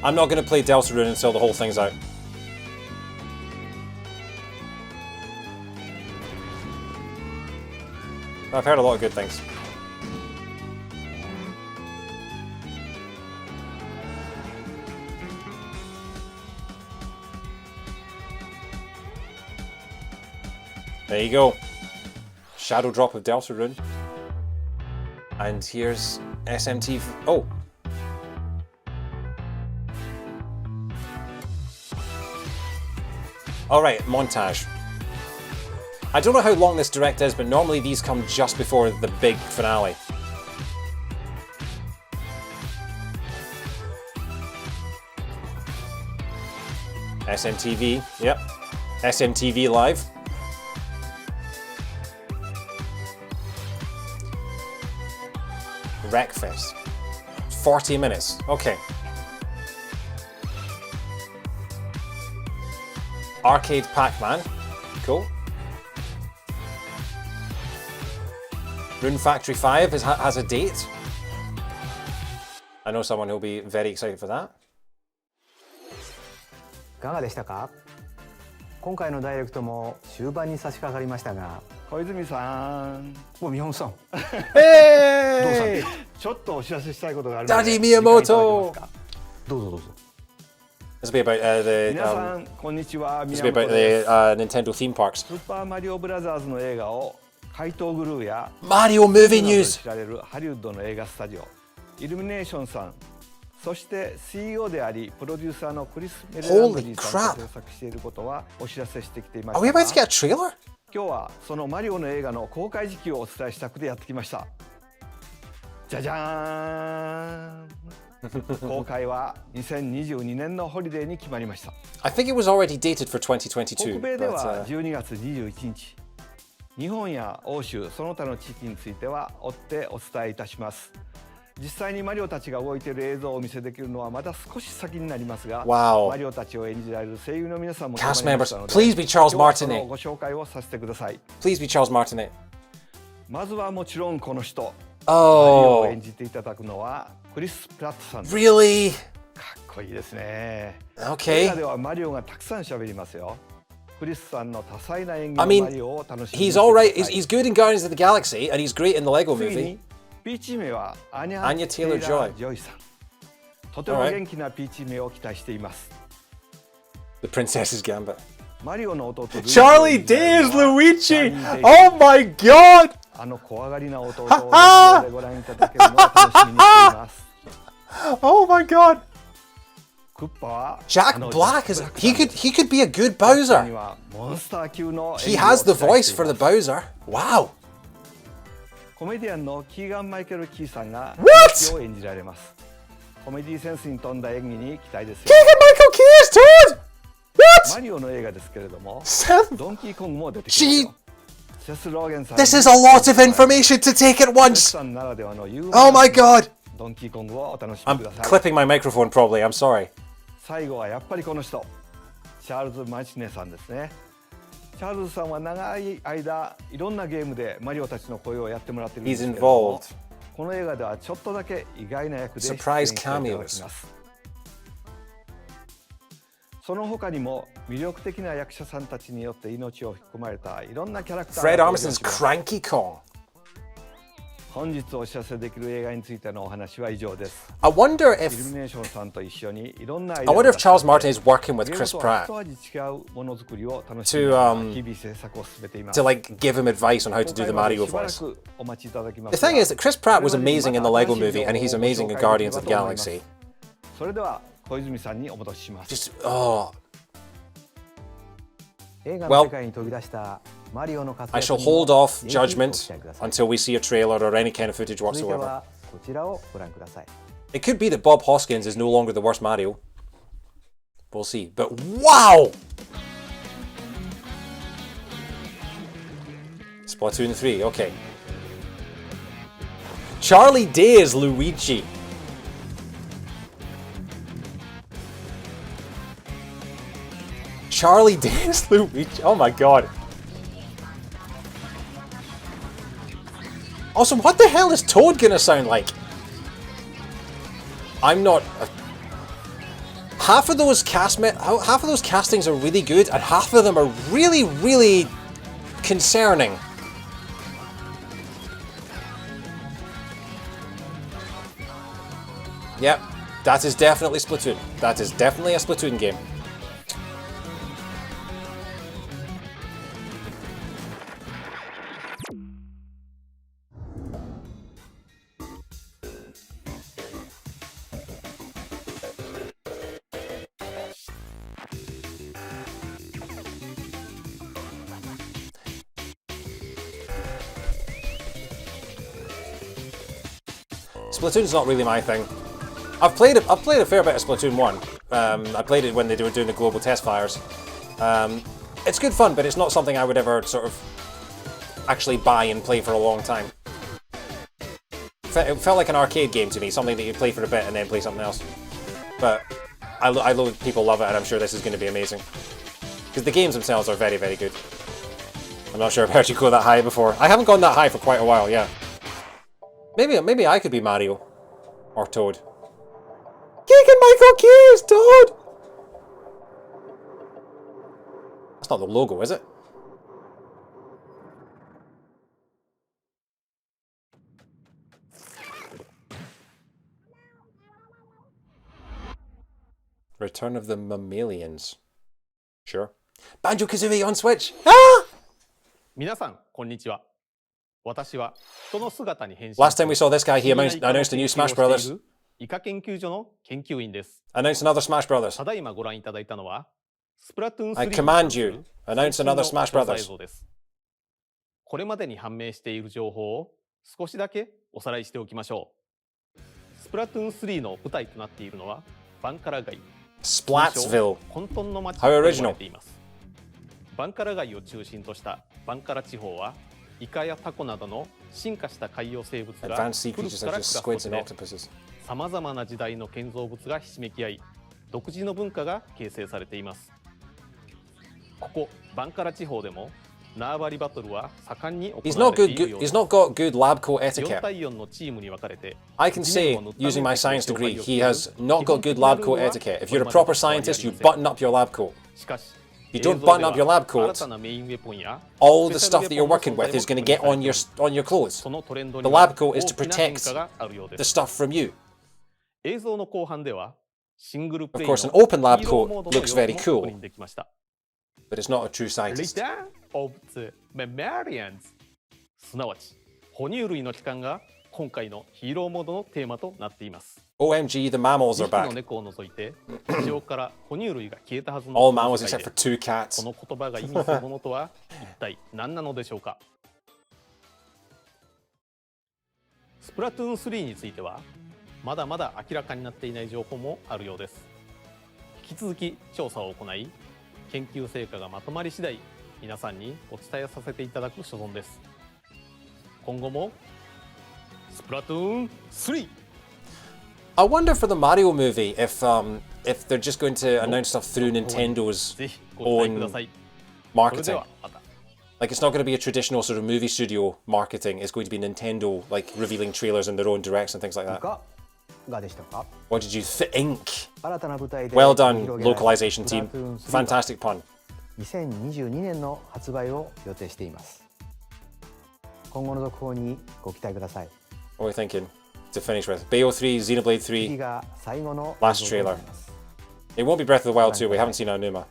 I'm not going to play Deltarune until the whole thing's out. I've heard a lot of good things. There you go. Shadow drop of Deltarune. And here's SMT. Oh! Alright, montage. I don't know how long this direct is, but normally these come just before the big finale. SMTV, yep. SMTV Live. Wreckfest. 40 minutes. Okay. Arcade Pac-Man. Cool. Rune Factory 5 has a date. I know someone who'll be very excited for that. いかがでしたか？今回のダイレクトも終盤に差し掛かりましたが、小泉さん、宮本さん、Hey! ちょっとお知らせしたいことがあるので、 Daddy Miyamoto! 時間いただけますか？どうぞどうぞ。 This will be about 皆さんこんにちは。 this will be about 宮本です。 the Nintendo theme parks. スーパーマリオブラザーズの映画を怪盗グルーや Mario movie などで news. 知られるハリウッドの映画スタジオイルミネーションさん、そして CEO でありプロデューサーのクリス・メレランドリーさんと制作していることはお知らせしてきていまし Are we た about が、 to get a trailer? 今日はそのマリオの映画の公開時期をお伝えしたくてやってきました。じゃじゃーん。公開は2022年のホリデーに決まりました。 I think it was already dated for 2022. 北米で But, は12月21日、日本や欧州その他の地域については追ってお伝えいたします。実際にマリオたちが動いている映像をお見せできるのはまだ少し先になりますが、 Wow. マリオたちを演じられる声優の皆さんも Cast 決まりましたの members, で、 please be Charles 今日はそ Martinet. のご紹介をさせてください。 Please be Charles Martinet. まずはもちろんこの人、マリオを Oh, 演じていただくのはクリス・プラットさんです。 really? かっこいいですね。映 Okay. 画ではマリオがたくさん喋りますよ。クリスさんの多彩な演技 I の mean, マリオを楽しみに He's してく all ださ right. い。 He's good in Guardians of the Galaxy, and he's great in the Lego 次 movie. にピーチ姫はアニャ・ Anya テイラ Taylor-Joy ー・ジョイさん。とても Alright. 元気なピーチ姫を期待しています。 The Princess's Gambit. マリオの弟ルイージ Charlie を Day is 演じるのは Luigi! ジャニーデイ Oh my god! あの怖がりな弟を劇場でご覧いただけるのを楽しみにしています。 Oh my god! クッパは Jack あの Black is ジャック he could be a good さんに Bowser. はモンスター級の He 演技を has the 期待 voice してい for ます the Bowser. Wow. コメディアンのキーガン・マイケル・キーさんが What? ミッキーを演じられます。コメディセンスに富んだ演技に期待ですよ。 Keegan Michael Key is Toad! マリオの映画ですけれども、 What? ドンキーコングも出てきますよ。セス・ローゲンさん This is a lot of information to take at セス once. さんならではのユーモ Oh ア my god. ドンキーコングをお楽しみ I'm ください。 clipping my microphone probably. I'm sorry. 最後はやっぱりこの人、チャールズ・マチネさんですね。チャールズさんは長い間いろんなゲームでマリオたちの声をやってもらってるんですけれども、 He's involved. この映画ではちょっとだけ意外な役で出演 Surprise していただき cameos. ます。その他にも魅力的な役者さんたちによって命を吹き込まれたいろんなキャラクター Fred が登場 Armisen's します。 Cranky Kong. 本日お知らせできる映画についてのお話は以上です。 I wonder イル if ミネーションさんと一緒にいろんな I wonder if Charles Martin is working with Chris 一 Pratt 味違うものづくりを楽しみながら to 日々制作を進めています。 to like give him advice on how to do the 今回 Mario はしばら voice. くお待ちいただきま The すが thing is that Chris Pratt was これまでに amazing in the また Lego 新しい movie, and he's 情報を amazing in ご紹介 Guardians で of き the ればと思います。 Galaxy. それでは小泉さんにお戻しします。 Just oh, 映画の世界に飛び出したマリオの活 I 躍 shall に hold ぜ off ひご期 judgment 待ください。 until we see a trailer or any kind of footage 続いて whatsoever. はこちらをご覧ください。It could be that Bob Hoskins is no longer the worst Mario. We'll see. But wow! Splatoon 3, okay. Charlie Day is Luigi. Charlie Day is Luigi. Oh my god. Also, what the hell is Toad gonna sound like? I'm not. Half of those castings are really good, and half of them are really, really concerning. Yep, that is definitely Splatoon. That is definitely a Splatoon game. Splatoon's not really my thing. I've played a fair bit of Splatoon 1. I played it when they were doing the global test fires. It's good fun, but it's not something I would ever sort of actually buy and play for a long time. It felt like an arcade game to me, something that you play for a bit and then play something else. But I know people love it, and I'm sure this is going to be amazing. Because the games themselves are very, very good. I'm not sure I've heard you go that high before. I haven't gone that high for quite a while, yeah. Maybe I could be Mario. Or Toad. Keegan-Michael Key is Toad! That's not the logo, is it? Return of the Mammalians. Sure. Banjo-Kazooie on Switch! Ah! 皆さん、こんにちは。私は人の姿に変身。 Last time we saw this guy, he announced a new Smash Brothers. イカ研究所の研究員です。Announced another Smash Brothers. ただいまご覧いただいたのは、スプラトゥーン3 I command you, announce another Smash Brothers. です。これまでに判明している情報を少しだけおさらいしておきましょう。スプラトゥーン3の舞台となっているのはバンカラ街。Splatsville. 混沌の街 How と呼ば original. れています。バンカラ街を中心としたバンカラ地方はイカやタコなどの進化した海洋生物が Advanced sea 古 creatures くから such 暮ら as す squids 土 and 地で octopuses. さまざまな時代の建造物がひしめき合い独自の文化が形成されています。ここバンカラ地方でも縄張りバトルは盛んに行われているようです。 He's not got good lab coat 4 etiquette. 対4のチームに分かれて I can say, using my science degree, he has not got good lab coat etiquette. If you're a proper scientist, you button up your lab coat. しかし You don't button up your lab coat, 新たなメインウェポンや all the stuff that you're working with is going to get on your clothes. そのトレンド The には lab coat is 大 to きな変 protect 化があるようで the す。 stuff from you. 映像の後半ではシングルプレイ Of の course, an open lab ヒーロー coat モードの looks very 様子 cool. も確認できました。But it's not a true scientist. Return of the Mammalians すなわち哺乳類の帰還が今回のヒーローモードのテーマとなっています。 OMG, the mammals 2 are 匹の back. 猫を除いて地上から哺乳類が消えたはずの All この mammals 世 except 界 for で two cats. この言葉が意味するものとは一体何なのでしょうか。スプラトゥーン3についてはまだまだ明らかになっていない情報もあるようです。引き続き調査を行い研究成果がまとまり次第皆さんにお伝えさせていただく所存です。今後もスプラトゥーン3 I wonder for the Mario movie if they're just going to announce stuff through Nintendo's ぜひご期待くだ own さい。それで marketing. はまた。 Like, it's not going to be a traditional sort of movie studio marketing. It's going to be Nintendo, like, revealing trailers in their own directs and things like い that. かがでしたか。 What did you think? 新たな舞台で Well done, 繰り広げられる localization team. スプラトゥーン3は Fantastic pun. 2022年の発売を予定しています。今後の続報にご期待ください。 What are we thinking to finish with? Bayo 3, Xenoblade 次 3. が最後の Last 映像とな trailer. ります。 It won't be Breath of the Wild 2. We haven't seen Aonuma.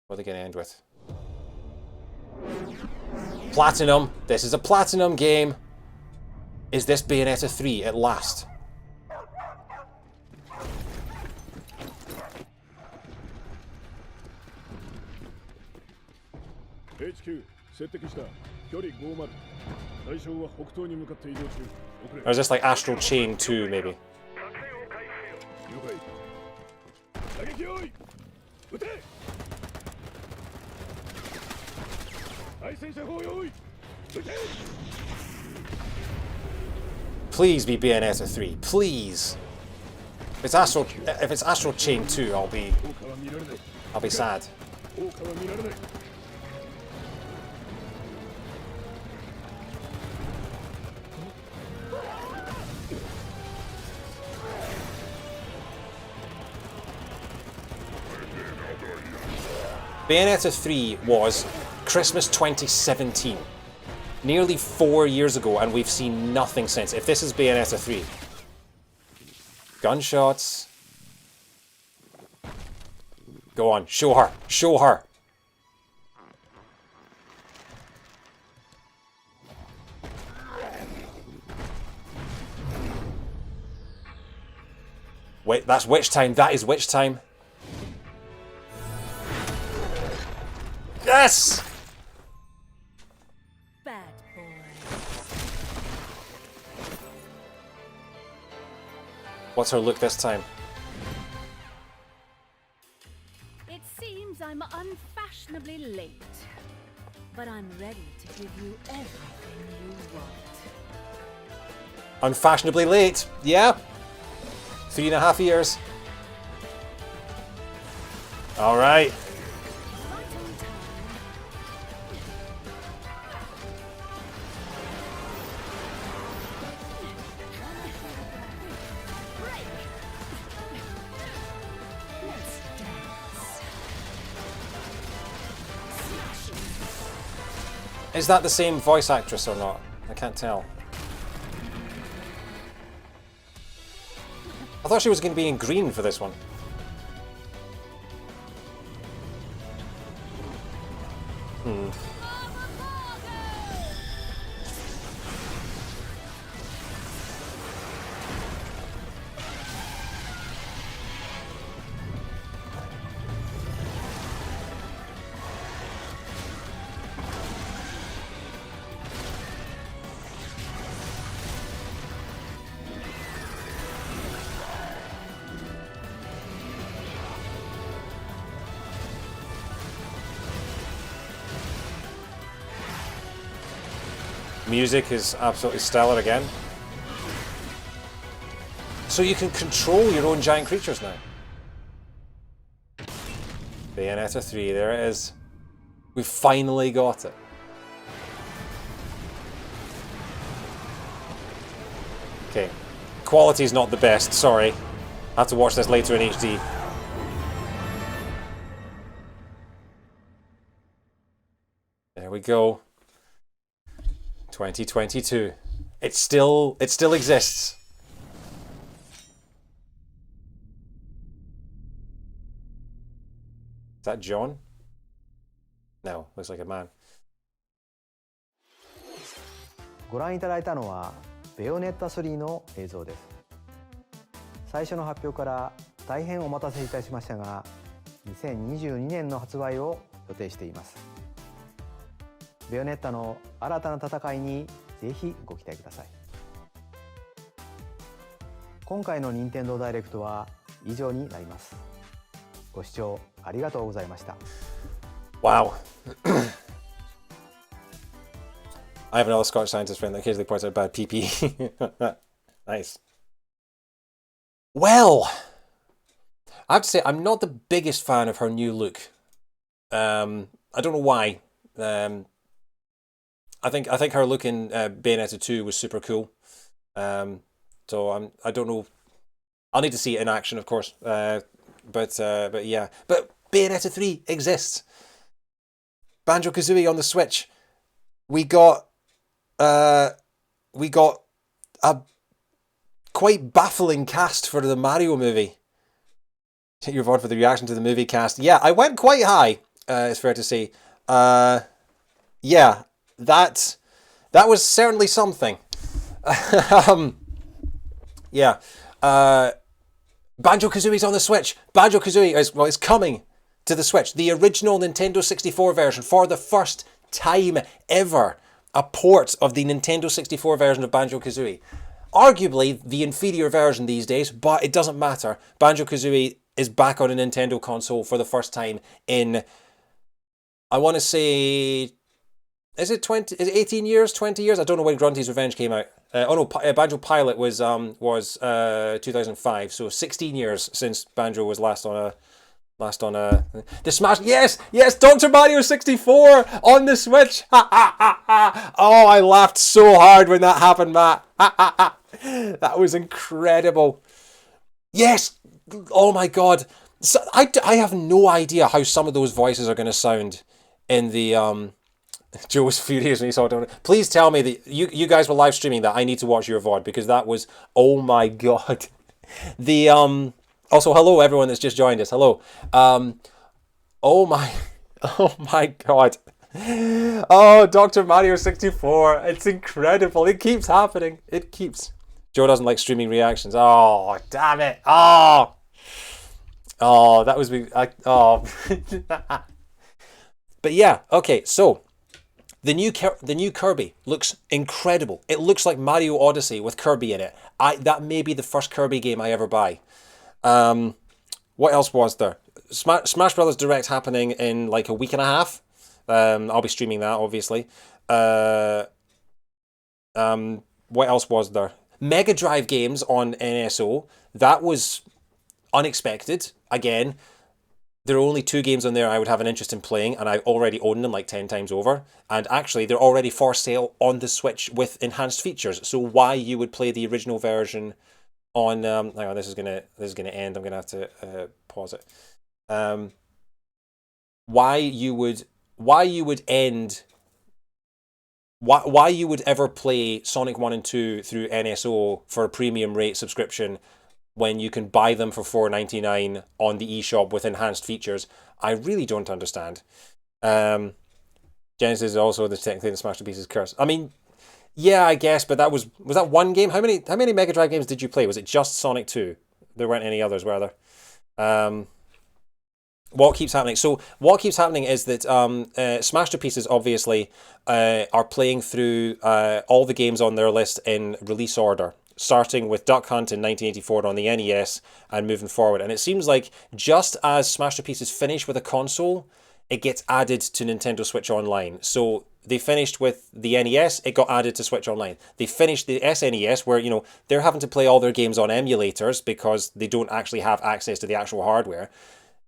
What are they going to end with? Platinum. This is a Platinum game. Is this Bayonetta 3 at last? HQ 接敵した距離50対象は北東に向かって移動中 Or is this like Astral Chain 2, maybe? Please be Bayonetta 3, please. If it's Astral Chain 2, I'll be sad. Bayonetta 3 was Christmas 2017. Nearly 4 years ago, and we've seen nothing since. If this is Bayonetta 3. Gunshots. Go on, show her. Show her. Wait, that's witch time. That is witch time. Yes! Bad boy. What's her look this time? It seems I'm unfashionably late, but I'm ready to give you everything you want. Unfashionably late. Yeah. 3.5 years. All right. Is that the same voice actress or not? I can't tell. I thought she was going to be in green for this one. Music is absolutely stellar again. So you can control your own giant creatures now. Bayonetta 3, there it is. We finally got it. Okay. Quality's not the best, sorry. I have to watch this later in HD. There we go. 2022. It still exists. Is that John? No, looks like a man. ご覧いただいたのはベヨネッタ3の映像です。最初の発表から大変お待たせいたしましたが、2022年の発売を予定しています。ベヨネッタの新たな戦いにぜひご期待ください。今回の任天堂ダイレクトは以上になります。ご視聴ありがとうございました。Wow. I have another Scottish scientist friend that occasionally points out bad PP. Nice. Well, I have to say I'm not the biggest fan of her new look. I don't know why. I think her look in Bayonetta 2 was super cool. So I don't know. I'll need to see it in action, of course. But yeah. But Bayonetta 3 exists. Banjo-Kazooie on the Switch. We got a quite baffling cast for the Mario movie. Take your vote for the reaction to the movie cast. Yeah, I went quite high. It's fair to say. Yeah, that was certainly something. Yeah. Banjo-Kazooie's on the Switch. Banjo-Kazooie is coming to the Switch. The original Nintendo 64 version, for the first time ever. A port of the Nintendo 64 version of Banjo-Kazooie. arguably the inferior version these days, but it doesn't matter. Banjo-Kazooie is back on a Nintendo console for the first time in, I want to say, is it 18 years, 20 years? I don't know when Grunty's Revenge came out. Banjo Pilot was 2005, so 16 years since Banjo was last on the Smash. Yes, Dr. Mario 64 on the Switch. Oh, I laughed so hard when that happened, Matt. That was incredible. Yes. Oh my God. So I have no idea how some of those voices are going to sound in the Joe was furious when he saw it. Please tell me that you guys were live streaming that. I need to watch your VOD because that was, oh my God. The also, hello everyone that's just joined us. Hello. Oh my God. Oh, Dr. Mario 64. It's incredible. It keeps happening. It keeps. Joe doesn't like streaming reactions. Oh, damn it. Oh, that was me. But yeah, okay, so the new Kirby looks incredible. It looks like Mario Odyssey with Kirby in it. That may be the first Kirby game I ever buy. What else was there? Smash Brothers Direct happening in like a week and a half. I'll be streaming that, obviously. What else was there? Mega Drive games on NSO. That was unexpected. Again, there are only 2 games on there I would have an interest in playing, and I already own them like 10 times over. And actually, they're already for sale on the Switch with enhanced features. So why you would play the original version on... hang on, this is gonna end. I'm gonna have to pause it. Why you would ever play Sonic 1 and 2 through NSO for a premium rate subscription when you can buy them for $4.99 on the eShop with enhanced features? I really don't understand. Genesis is also the technically the Smash to Pieces curse. I mean, yeah, I guess, but was that one game? How many Mega Drive games did you play? Was it just Sonic 2? There weren't any others, were there? What keeps happening? So what keeps happening is that Smash to Pieces obviously are playing through all the games on their list in release order, starting with Duck Hunt in 1984 on the NES and moving forward. And it seems like just as Smash to Pieces finish with a console, it gets added to Nintendo Switch Online. So they finished with the NES, it got added to Switch Online. They finished the SNES, where, you know, they're having to play all their games on emulators because they don't actually have access to the actual hardware.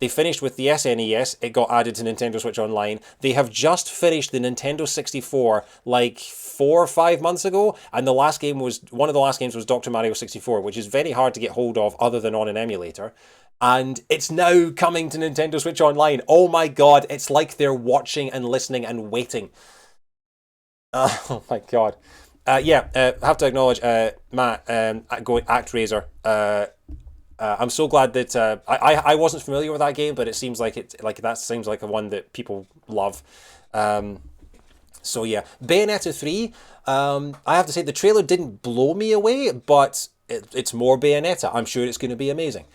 They finished with the SNES, it got added to Nintendo Switch Online. They have just finished the Nintendo 64 like 4 or 5 months ago, and one of the last games was Dr. Mario 64, which is very hard to get hold of other than on an emulator. And it's now coming to Nintendo Switch Online. Oh my God, it's like they're watching and listening and waiting. Oh my God. I have to acknowledge, Matt, ActRaiser. I'm so glad that I wasn't familiar with that game, but it seems like that seems like a one that people love. So yeah, Bayonetta 3. I have to say the trailer didn't blow me away, but it's more Bayonetta. I'm sure it's going to be amazing.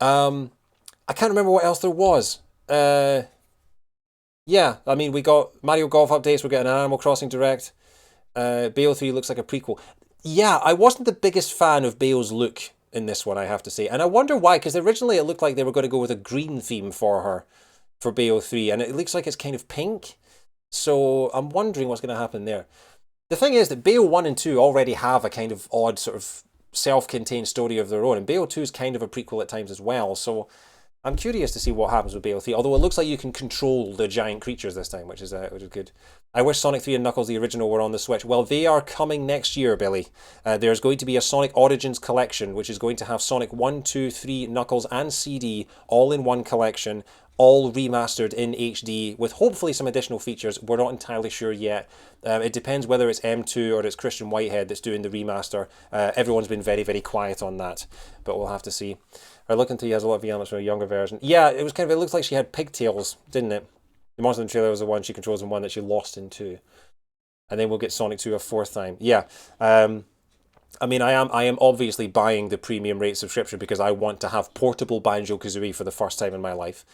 I can't remember what else there was. Yeah, I mean, we got Mario Golf updates. We're getting an Animal Crossing Direct. Bayo 3 looks like a prequel. Yeah, I wasn't the biggest fan of Bayo's look in this one, I have to say. And I wonder why, because originally it looked like they were going to go with a green theme for her, for Bayo 3, and it looks like it's kind of pink. So I'm wondering what's going to happen there. The thing is that Bayo 1 and 2 already have a kind of odd sort of self-contained story of their own, and Bayo 2 is kind of a prequel at times as well, so I'm curious to see what happens with Bayo 3, although it looks like you can control the giant creatures this time, which is good. I wish Sonic 3 and Knuckles, the original, were on the Switch. Well, they are coming next year, Billy. There's going to be a Sonic Origins collection, which is going to have Sonic 1, 2, 3, Knuckles, and CD all in one collection, all remastered in HD, with hopefully some additional features. We're not entirely sure yet. It depends whether it's M2 or it's Christian Whitehead that's doing the remaster. Everyone's been very, very quiet on that, but we'll have to see. I look into, he has a lot of elements from a younger version. Yeah, it was kind of, it looks like she had pigtails, didn't it? The Monster Hunter trailer was the one she controls and one that she lost in 2. And then we'll get Sonic 2 a 4th time. Yeah. I mean, I am obviously buying the premium rate subscription because I want to have portable Banjo-Kazooie for the first time in my life.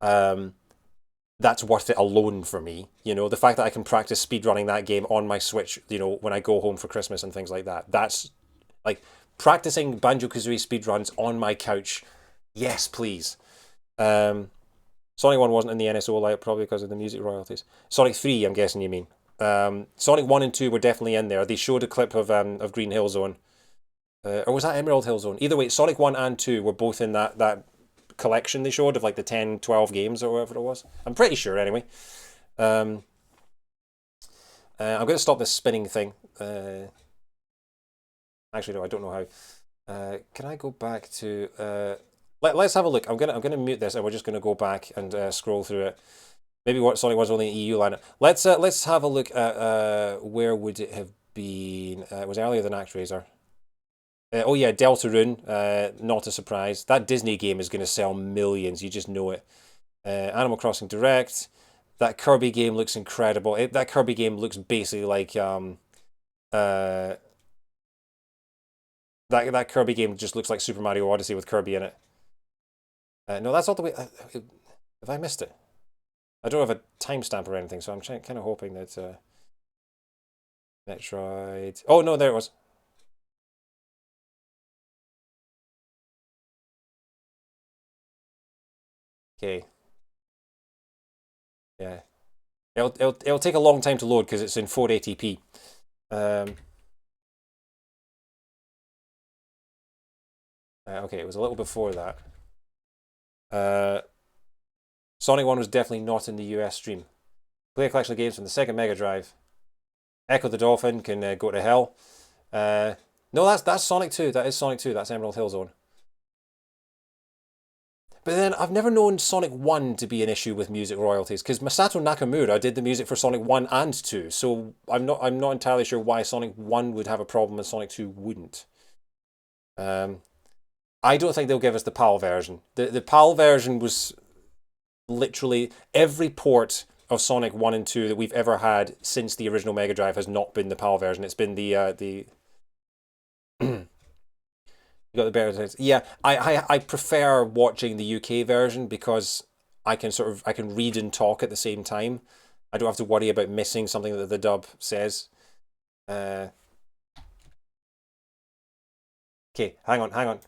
That's worth it alone for me. You know, the fact that I can practice speedrunning that game on my Switch, you know, when I go home for Christmas and things like that. That's Like, practicing Banjo-Kazooie speedruns on my couch. Yes, please. Sonic 1 wasn't in the NSO Lite, probably because of the music royalties. Sonic 3, I'm guessing you mean. Sonic 1 and 2 were definitely in there. They showed a clip of Green Hill Zone. Or was that Emerald Hill Zone? Either way, Sonic 1 and 2 were both in that collection they showed of like the 10, 12 games or whatever it was. I'm pretty sure, anyway. I'm going to stop this spinning thing. Actually, no, I don't know how. Can I go back to... let's have a look. I'm gonna mute this, and we're just gonna go back and scroll through it. Maybe what Sonic was only an EU lineup. Let's have a look at where would it have been? It was earlier than ActRaiser. Oh yeah, Deltarune. Not a surprise. That Disney game is going to sell millions. You just know it. Animal Crossing Direct. That Kirby game looks incredible. That Kirby game looks basically like that Kirby game just looks like Super Mario Odyssey with Kirby in it. No, that's all the way. Have I missed it? I don't have a timestamp or anything, so I'm kind of hoping that Metroid. Oh no, there it was. Okay. Yeah. It'll take a long time to load because it's in 480p. Okay, it was a little before that. Sonic 1 was definitely not in the US stream. Play a collection of games from the Sega Mega Drive. Echo the Dolphin can go to hell. No, that's Sonic 2. That is Sonic 2. That's Emerald Hill Zone. But then I've never known Sonic 1 to be an issue with music royalties because Masato Nakamura did the music for Sonic 1 and 2. So I'm not entirely sure why Sonic 1 would have a problem and Sonic 2 wouldn't. I don't think they'll give us the PAL version. The PAL version was literally every port of Sonic 1 and 2 that we've ever had since the original Mega Drive has not been the PAL version. It's been the you got the better things. Yeah, I prefer watching the UK version because I can read and talk at the same time. I don't have to worry about missing something that the dub says. Okay, hang on.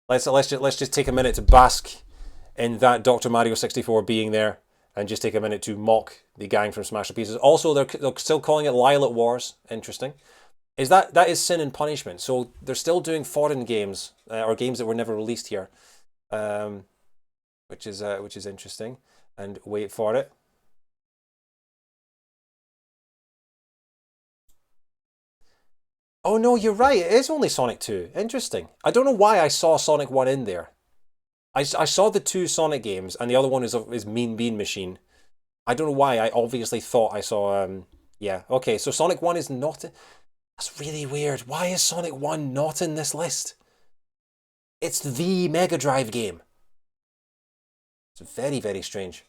Let's just take a minute to bask in that Dr. Mario 64 being there, and just take a minute to mock the gang from Smash the Pieces. Also, they're still calling it Lilac Wars. Interesting. That is Sin and Punishment. So they're still doing foreign games or games that were never released here, which is interesting. And wait for it. Oh no, you're right. It is only Sonic 2. Interesting. I don't know why I saw Sonic 1 in there. I saw the two Sonic games, and the other one is Mean Bean Machine. I don't know why. I obviously thought I saw. Yeah. Okay. So Sonic 1 is not. That's really weird. Why is Sonic 1 not in this list? It's the Mega Drive game. It's very, very strange.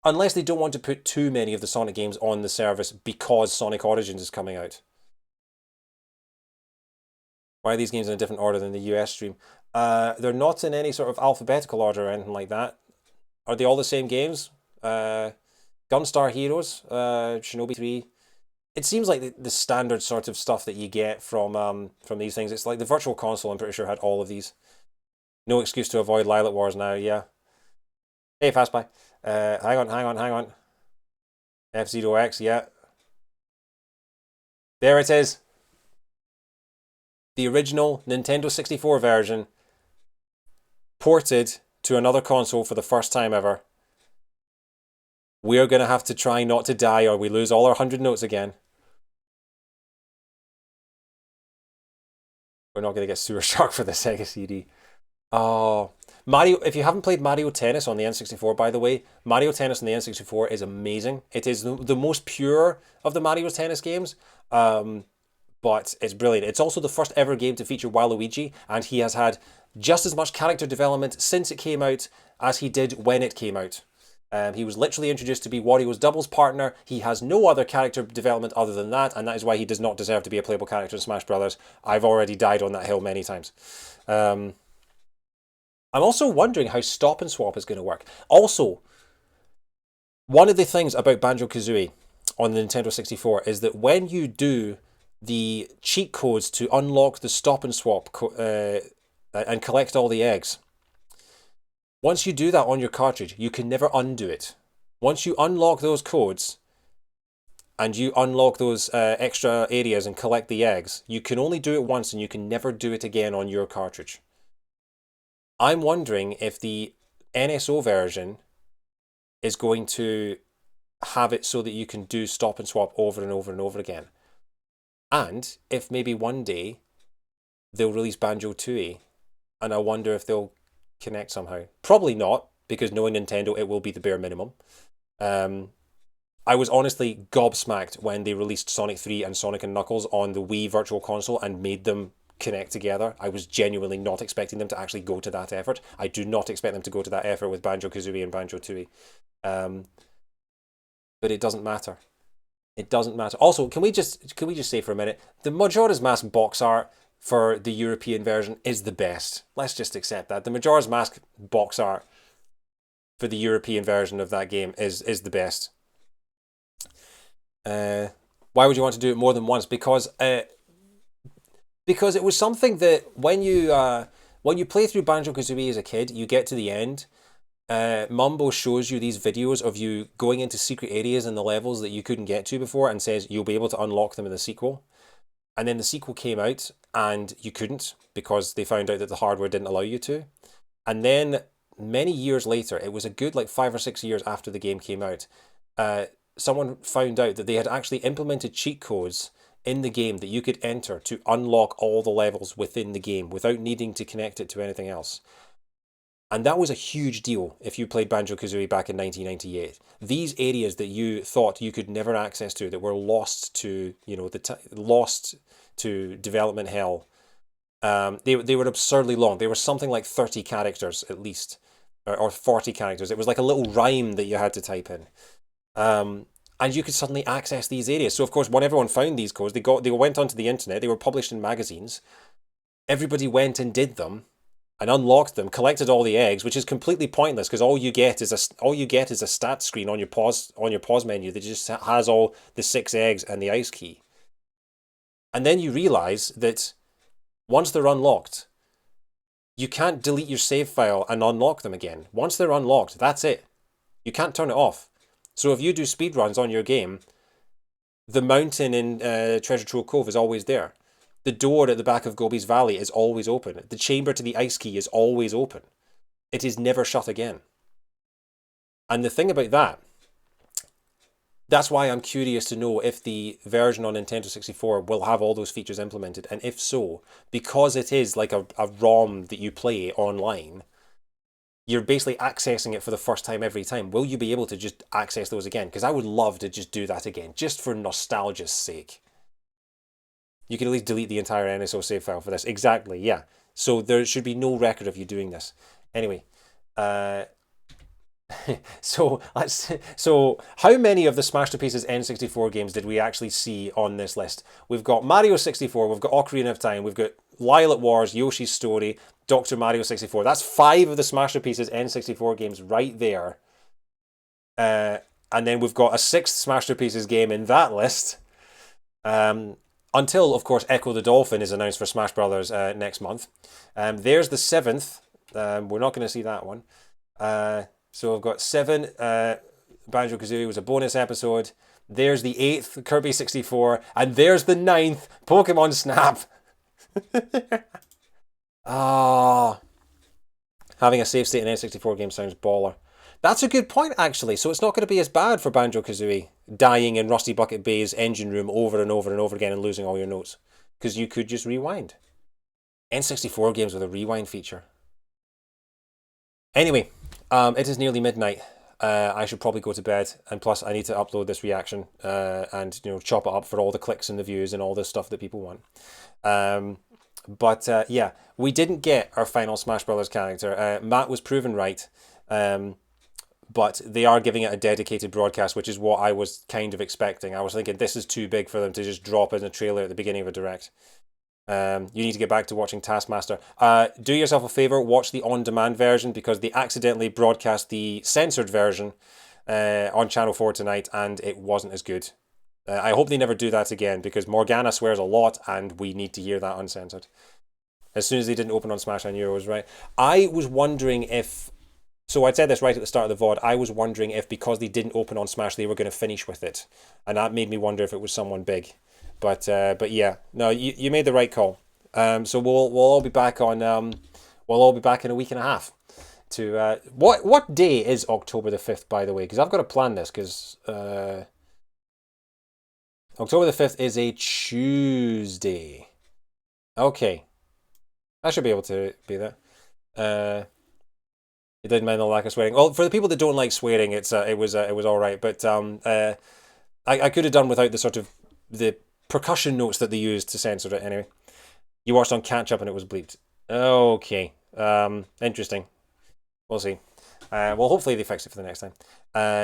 Unless they don't want to put too many of the Sonic games on the service because Sonic Origins is coming out. Why are these games in a different order than the US stream? They're not in any sort of alphabetical order or anything like that. Are they all the same games? Gunstar Heroes, Shinobi 3. It seems like the standard sort of stuff that you get from these things. It's like the Virtual Console, I'm pretty sure, had all of these. No excuse to avoid Lilac Wars now, yeah. Hey, Fastby. Hang on. F-Zero X, yeah. There it is. The original Nintendo 64 version ported to another console for the first time ever. We're going to have to try not to die or we lose all our 100 notes again. We're not going to get sewer shock for the Sega CD. Oh, Mario, if you haven't played Mario Tennis on the N64, by the way, Mario Tennis on the N64 is amazing. It is the most pure of the Mario Tennis games, but it's brilliant. It's also the first ever game to feature Waluigi, and he has had just as much character development since it came out as he did when it came out. He was literally introduced to be Wario's doubles partner. He has no other character development other than that, and that is why he does not deserve to be a playable character in Smash Brothers. I've already died on that hill many times. I'm also wondering how Stop and Swap is going to work. Also, one of the things about Banjo-Kazooie on the Nintendo 64 is that when you do the cheat codes to unlock the stop and swap and collect all the eggs. Once you do that on your cartridge, you can never undo it. Once you unlock those codes and you unlock those extra areas and collect the eggs, you can only do it once and you can never do it again on your cartridge. I'm wondering if the NSO version is going to have it so that you can do stop and swap over and over and over again. And if maybe one day they'll release Banjo-Tooie, and I wonder if they'll connect somehow. Probably not, because knowing Nintendo, it will be the bare minimum. I was honestly gobsmacked when they released Sonic 3 and Sonic & Knuckles on the Wii Virtual Console and made them connect together. I was genuinely not expecting them to actually go to that effort. I do not expect them to go to that effort with Banjo-Kazooie and Banjo-Tooie. But it doesn't matter. It doesn't matter. Also, can we just say for a minute, the Majora's Mask box art for the European version is the best. Let's just accept that. The Majora's Mask box art for the European version of that game is the best. Why would you want to do it more than once? Because it was something that when you play through Banjo-Kazooie as a kid, you get to the end. Mumbo shows you these videos of you going into secret areas in the levels that you couldn't get to before and says you'll be able to unlock them in the sequel. And then the sequel came out and you couldn't because they found out that the hardware didn't allow you to. And then many years later, it was a good 5 or 6 years after the game came out, someone found out that they had actually implemented cheat codes in the game that you could enter to unlock all the levels within the game without needing to connect it to anything else. And that was a huge deal if you played Banjo-Kazooie back in 1998. These areas that you thought you could never access to, that were lost to, lost to development hell, they were absurdly long. They were something like 30 characters at least, or 40 characters. It was like a little rhyme that you had to type in. And you could suddenly access these areas. So of course, when everyone found these codes, they went onto the internet, they were published in magazines. Everybody went and did them and unlocked them, collected all the eggs, which is completely pointless because all you get is a stat screen on your pause menu that just has all the 6 eggs and the ice key. And then you realize that once they're unlocked, you can't delete your save file and unlock them again. Once they're unlocked, that's it. You can't turn it off. So if you do speedruns on your game, the mountain in Treasure Trove Cove is always there. The door at the back of Gobi's Valley is always open. The chamber to the ice key is always open. It is never shut again. And the thing about that's why I'm curious to know if the version on Nintendo 64 will have all those features implemented. And if so, because it is like a ROM that you play online, you're basically accessing it for the first time every time. Will you be able to just access those again? Because I would love to just do that again, just for nostalgia's sake. You can at least delete the entire NSO save file for this. Exactly, yeah. So there should be no record of you doing this. Anyway, so how many of the Smash to Pieces N64 games did we actually see on this list? We've got Mario 64, we've got Ocarina of Time, we've got Lilac Wars, Yoshi's Story, Dr. Mario 64. That's 5 of the Smash to Pieces N64 games right there. And then we've got a 6th Smash to Pieces game in that list. Until, of course, Echo the Dolphin is announced for Smash Brothers next month. There's the 7th. We're not going to see that one. So I've got 7. Banjo-Kazooie was a bonus episode. There's the 8th, Kirby 64. And there's the 9th, Pokemon Snap. Having a save state in N64 game sounds baller. That's a good point, actually. So it's not going to be as bad for Banjo-Kazooie dying in Rusty Bucket Bay's engine room over and over and over again and losing all your notes. Because you could just rewind. N64 games with a rewind feature. Anyway, it is nearly midnight. I should probably go to bed. And plus, I need to upload this reaction and chop it up for all the clicks and the views and all the stuff that people want. But yeah, we didn't get our final Smash Brothers character. Matt was proven right. But they are giving it a dedicated broadcast, which is what I was kind of expecting. I was thinking this is too big for them to just drop in a trailer at the beginning of a direct. You need to get back to watching Taskmaster. Do yourself a favour, watch the on-demand version because they accidentally broadcast the censored version on Channel 4 tonight and it wasn't as good. I hope they never do that again, because Morgana swears a lot, and we need to hear that uncensored. As soon as they didn't open on Smash, I knew I was right. I was wondering if... So I'd said this right at the start of the VOD. I was wondering if, because they didn't open on Smash, they were going to finish with it. And that made me wonder if it was someone big. But yeah, no, you made the right call. So we'll all be back on... we'll all be back in a week and a half. To what day is October the 5th, by the way? Because I've got to plan this, because... October the 5th is a Tuesday. Okay. I should be able to be there. It didn't mind the lack of swearing. Well, for the people that don't like swearing, it was all right. But I could have done without the sort of the percussion notes that they used to censor it. Anyway, you watched on catch up and it was bleeped. Okay. Interesting. We'll see. Well, hopefully they fix it for the next time.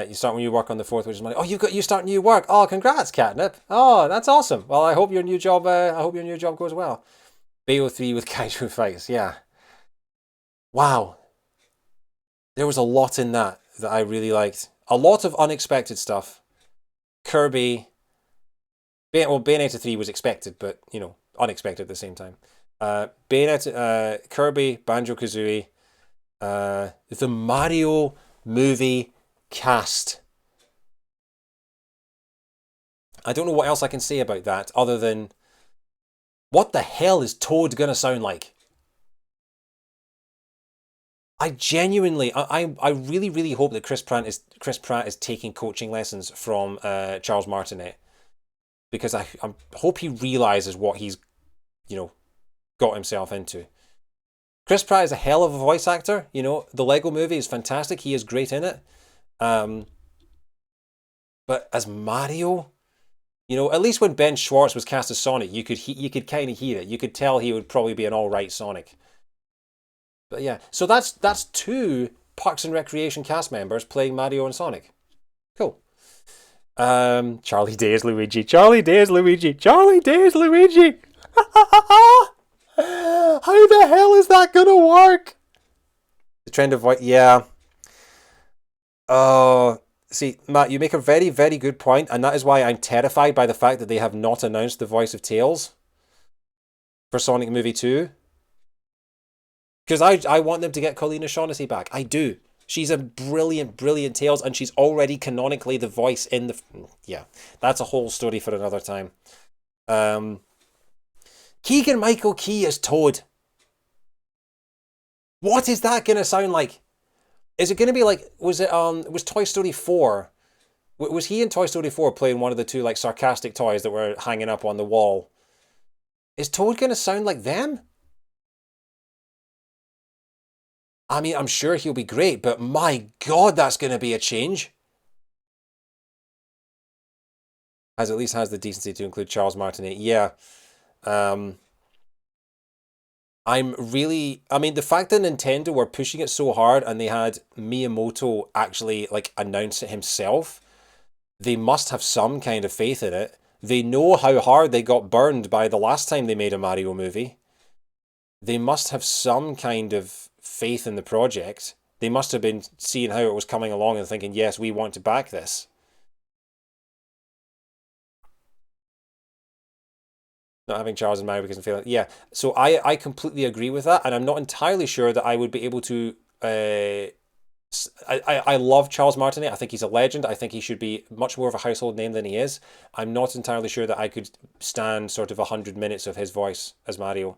You start when you work on the 4th, which is Monday. Oh, you start new work. Oh, congrats, Catnip. Oh, that's awesome. Well, I hope your new job. Goes well. BO3 with kaiju fights. Yeah. Wow. There was a lot in that I really liked. A lot of unexpected stuff. Kirby. Bayonetta 3 was expected, but unexpected at the same time. Bayonetta, Kirby, Banjo-Kazooie. The Mario movie cast. I don't know what else I can say about that other than, what the hell is Toad gonna sound like? I genuinely, I really, really hope that Chris Pratt is taking coaching lessons from Charles Martinet, because I hope he realizes what he's, got himself into. Chris Pratt is a hell of a voice actor. The Lego Movie is fantastic. He is great in it. But as Mario, at least when Ben Schwartz was cast as Sonic, you could kind of hear it. You could tell he would probably be an all right Sonic. But yeah, so that's 2 Parks and Recreation cast members playing Mario and Sonic. Cool. Charlie Day is Luigi. Charlie Day is Luigi. Charlie Day is Luigi. How the hell is that gonna work? The trend of voice, yeah. See, Matt, you make a very, very good point, and that is why I'm terrified by the fact that they have not announced the voice of Tails for Sonic Movie 2. Because I want them to get Colleen O'Shaughnessy back. I do. She's a brilliant, brilliant Tails, and she's already canonically the voice in the... Yeah, that's a whole story for another time. Keegan-Michael Key as Toad. What is that going to sound like? Is it going to be like... Was Toy Story 4... Was he in Toy Story 4 playing one of the 2 sarcastic toys that were hanging up on the wall? Is Toad going to sound like them? I mean, I'm sure he'll be great, but my God, that's going to be a change. At least has the decency to include Charles Martinet. Yeah. I'm really... I mean, the fact that Nintendo were pushing it so hard and they had Miyamoto actually, announce it himself, they must have some kind of faith in it. They know how hard they got burned by the last time they made a Mario movie. They must have some kind of faith in the project. They must have been seeing how it was coming along and thinking, yes, we want to back this. Not having Charles and Mario because I'm feeling... Yeah, so I completely agree with that, and I'm not entirely sure that I would be able to... I love Charles Martinet. I think he's a legend. I think he should be much more of a household name than he is. I'm not entirely sure that I could stand sort of 100 minutes of his voice as Mario.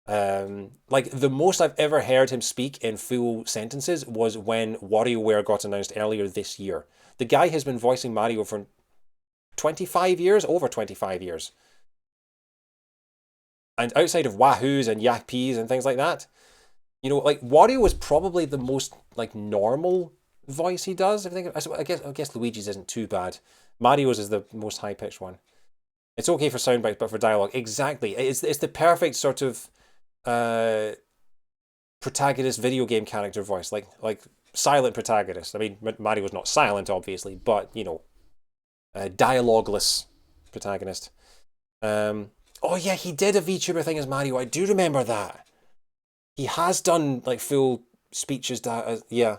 The most I've ever heard him speak in full sentences was when WarioWare got announced earlier this year. The guy has been voicing Mario for 25 years, over 25 years. And outside of Wahoos and Yak Peas and things like that, Wario is probably the most, normal voice he does. I guess Luigi's isn't too bad. Mario's is the most high-pitched one. It's okay for sound bites, but for dialogue, exactly. It's the perfect sort of protagonist video game character voice, like silent protagonist. I mean, Mario's not silent, obviously, but, dialogueless protagonist. Oh yeah, he did a VTuber thing as Mario. I do remember that. He has done full speeches. Yeah.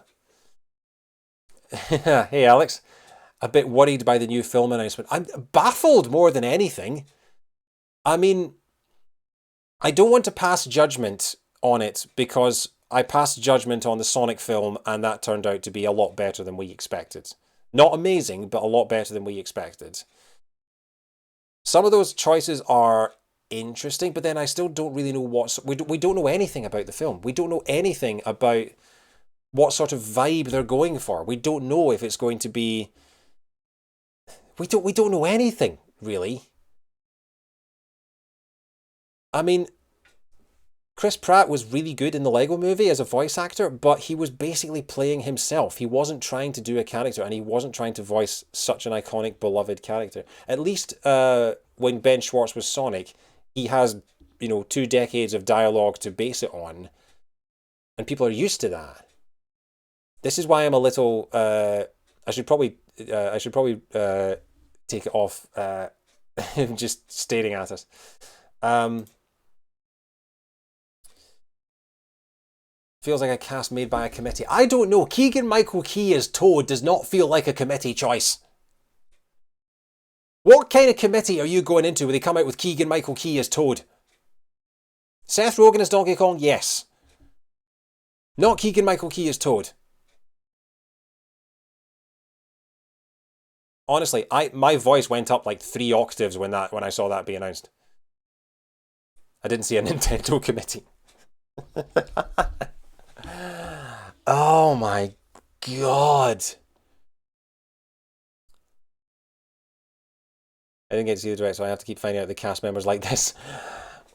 Hey Alex, a bit worried by the new film announcement. I'm baffled more than anything. I mean, I don't want to pass judgment on it because I passed judgment on the Sonic film and that turned out to be a lot better than we expected. Not amazing, but a lot better than we expected. Some of those choices are interesting, but then I still don't really know we don't know anything about the film. We don't know anything about what sort of vibe they're going for. We don't know if it's going to be... We don't know anything, really. I mean, Chris Pratt was really good in the Lego Movie as a voice actor, but he was basically playing himself. He wasn't trying to do a character, and he wasn't trying to voice such an iconic, beloved character. At least when Ben Schwartz was Sonic, he has, 2 decades of dialogue to base it on, and people are used to that. This is why I'm a little... I should probably take it off just staring at us. Feels like a cast made by a committee. I don't know. Keegan-Michael Key as Toad does not feel like a committee choice. What kind of committee are you going into when they come out with Keegan-Michael Key as Toad? Seth Rogen as Donkey Kong? Yes. Not Keegan-Michael Key as Toad. Honestly, my voice went up like 3 octaves when I saw that be announced. I didn't see a Nintendo committee. Oh my god. I didn't get to see the direct, so I have to keep finding out the cast members like this.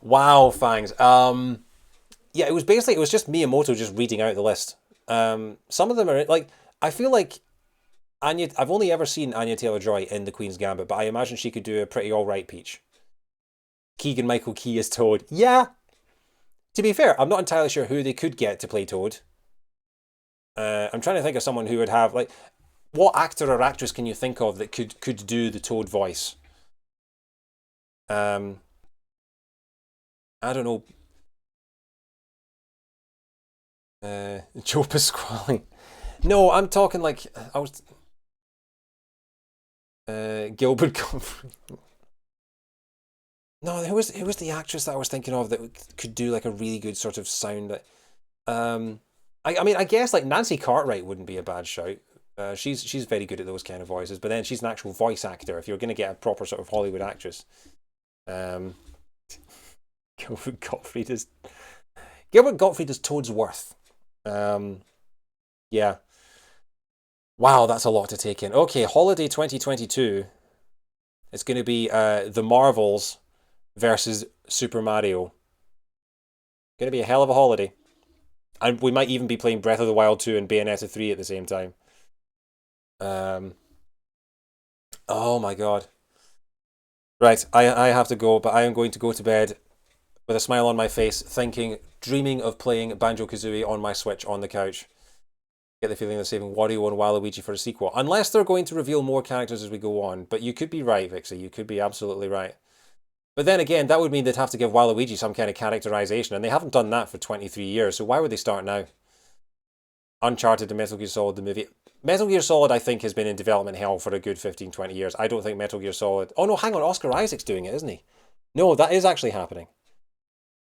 Wow, Fangs. Yeah, it was just Miyamoto just reading out the list. Some of them are like, I feel like I've only ever seen Anya Taylor-Joy in The Queen's Gambit, but I imagine she could do a pretty alright Peach. Keegan-Michael Key as Toad. Yeah. To be fair, I'm not entirely sure who they could get to play Toad. I'm trying to think of someone who would have, like, what actor or actress can you think of that could do the Toad voice? I don't know. Joe Pasquale. No, I'm talking like Gilbert Gottfried. No, who was the actress that I was thinking of that could do like a really good sort of sound? I mean, I guess like Nancy Cartwright wouldn't be a bad shout. She's very good at those kind of voices, but then she's an actual voice actor. If you're going to get a proper sort of Hollywood actress, Gilbert Gottfried is Toadsworth. Yeah. Wow, that's a lot to take in. Okay, holiday 2022. It's going to be The Marvels versus Super Mario. Going to be a hell of a holiday. And we might even be playing Breath of the Wild 2 and Bayonetta 3 at the same time. Oh my god. Right, I have to go, but I am going to go to bed with a smile on my face, dreaming of playing Banjo-Kazooie on my Switch on the couch. Get the feeling they're saving Wario and Waluigi for a sequel. Unless they're going to reveal more characters as we go on. But you could be right, Vixie. You could be absolutely right. But then again, that would mean they'd have to give Waluigi some kind of characterization, and they haven't done that for 23 years, so why would they start now? Uncharted and Metal Gear Solid, the movie. Metal Gear Solid, I think, has been in development hell for a good 15, 20 years. I don't think Metal Gear Solid... Oh no, hang on, Oscar Isaac's doing it, isn't he? No, that is actually happening.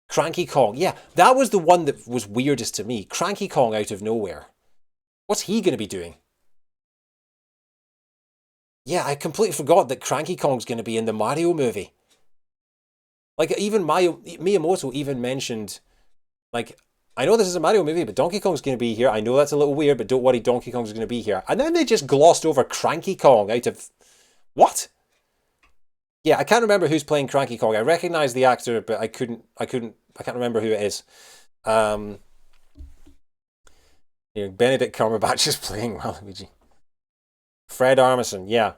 Cranky Kong. Yeah, that was the one that was weirdest to me. Cranky Kong out of nowhere. What's he going to be doing? Yeah, I completely forgot that Cranky Kong's going to be in the Mario movie. Like, even Miyamoto even mentioned, like, I know this is a Mario movie, but Donkey Kong's going to be here. I know that's a little weird, but don't worry, Donkey Kong's going to be here. And then they just glossed over Cranky Kong out of... What? Yeah, I can't remember who's playing Cranky Kong. I recognize the actor, but I can't remember who it is. Benedict Cumberbatch is playing Waluigi. Fred Armisen, yeah.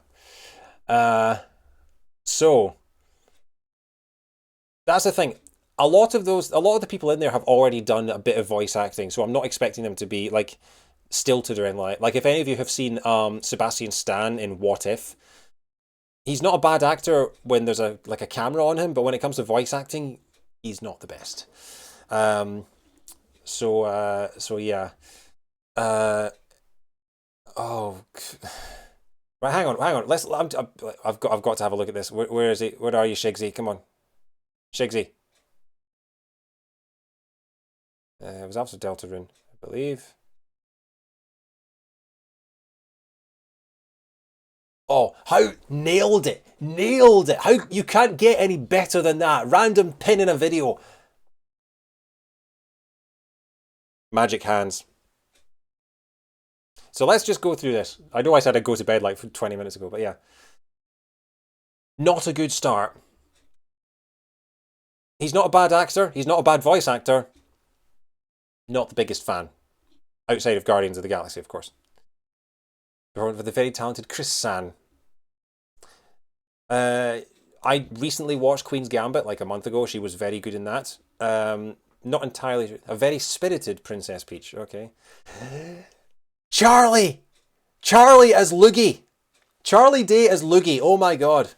So that's the thing. A lot of the people in there have already done a bit of voice acting, so I'm not expecting them to be like stilted or anything. Like if any of you have seen Sebastian Stan in What If, he's not a bad actor when there's a camera on him, but when it comes to voice acting, he's not the best. So yeah. Oh, Right, hang on. I've got to have a look at this. Where is he? Where are you, Shigsy? Come on, Shigsy. It was after Deltarune, I believe. Oh, how nailed it! Nailed it! How you can't get any better than that. Random pin in a video. Magic hands. So let's just go through this. I know I said I'd go to bed like 20 minutes ago, but yeah. Not a good start. He's not a bad actor. He's not a bad voice actor. Not the biggest fan. Outside of Guardians of the Galaxy, of course. For the very talented Chris San. I recently watched Queen's Gambit like a month ago. She was very good in that. Not entirely... A very spirited Princess Peach. Okay. Charlie! Charlie as Loogie! Charlie Day as Loogie. Oh my god.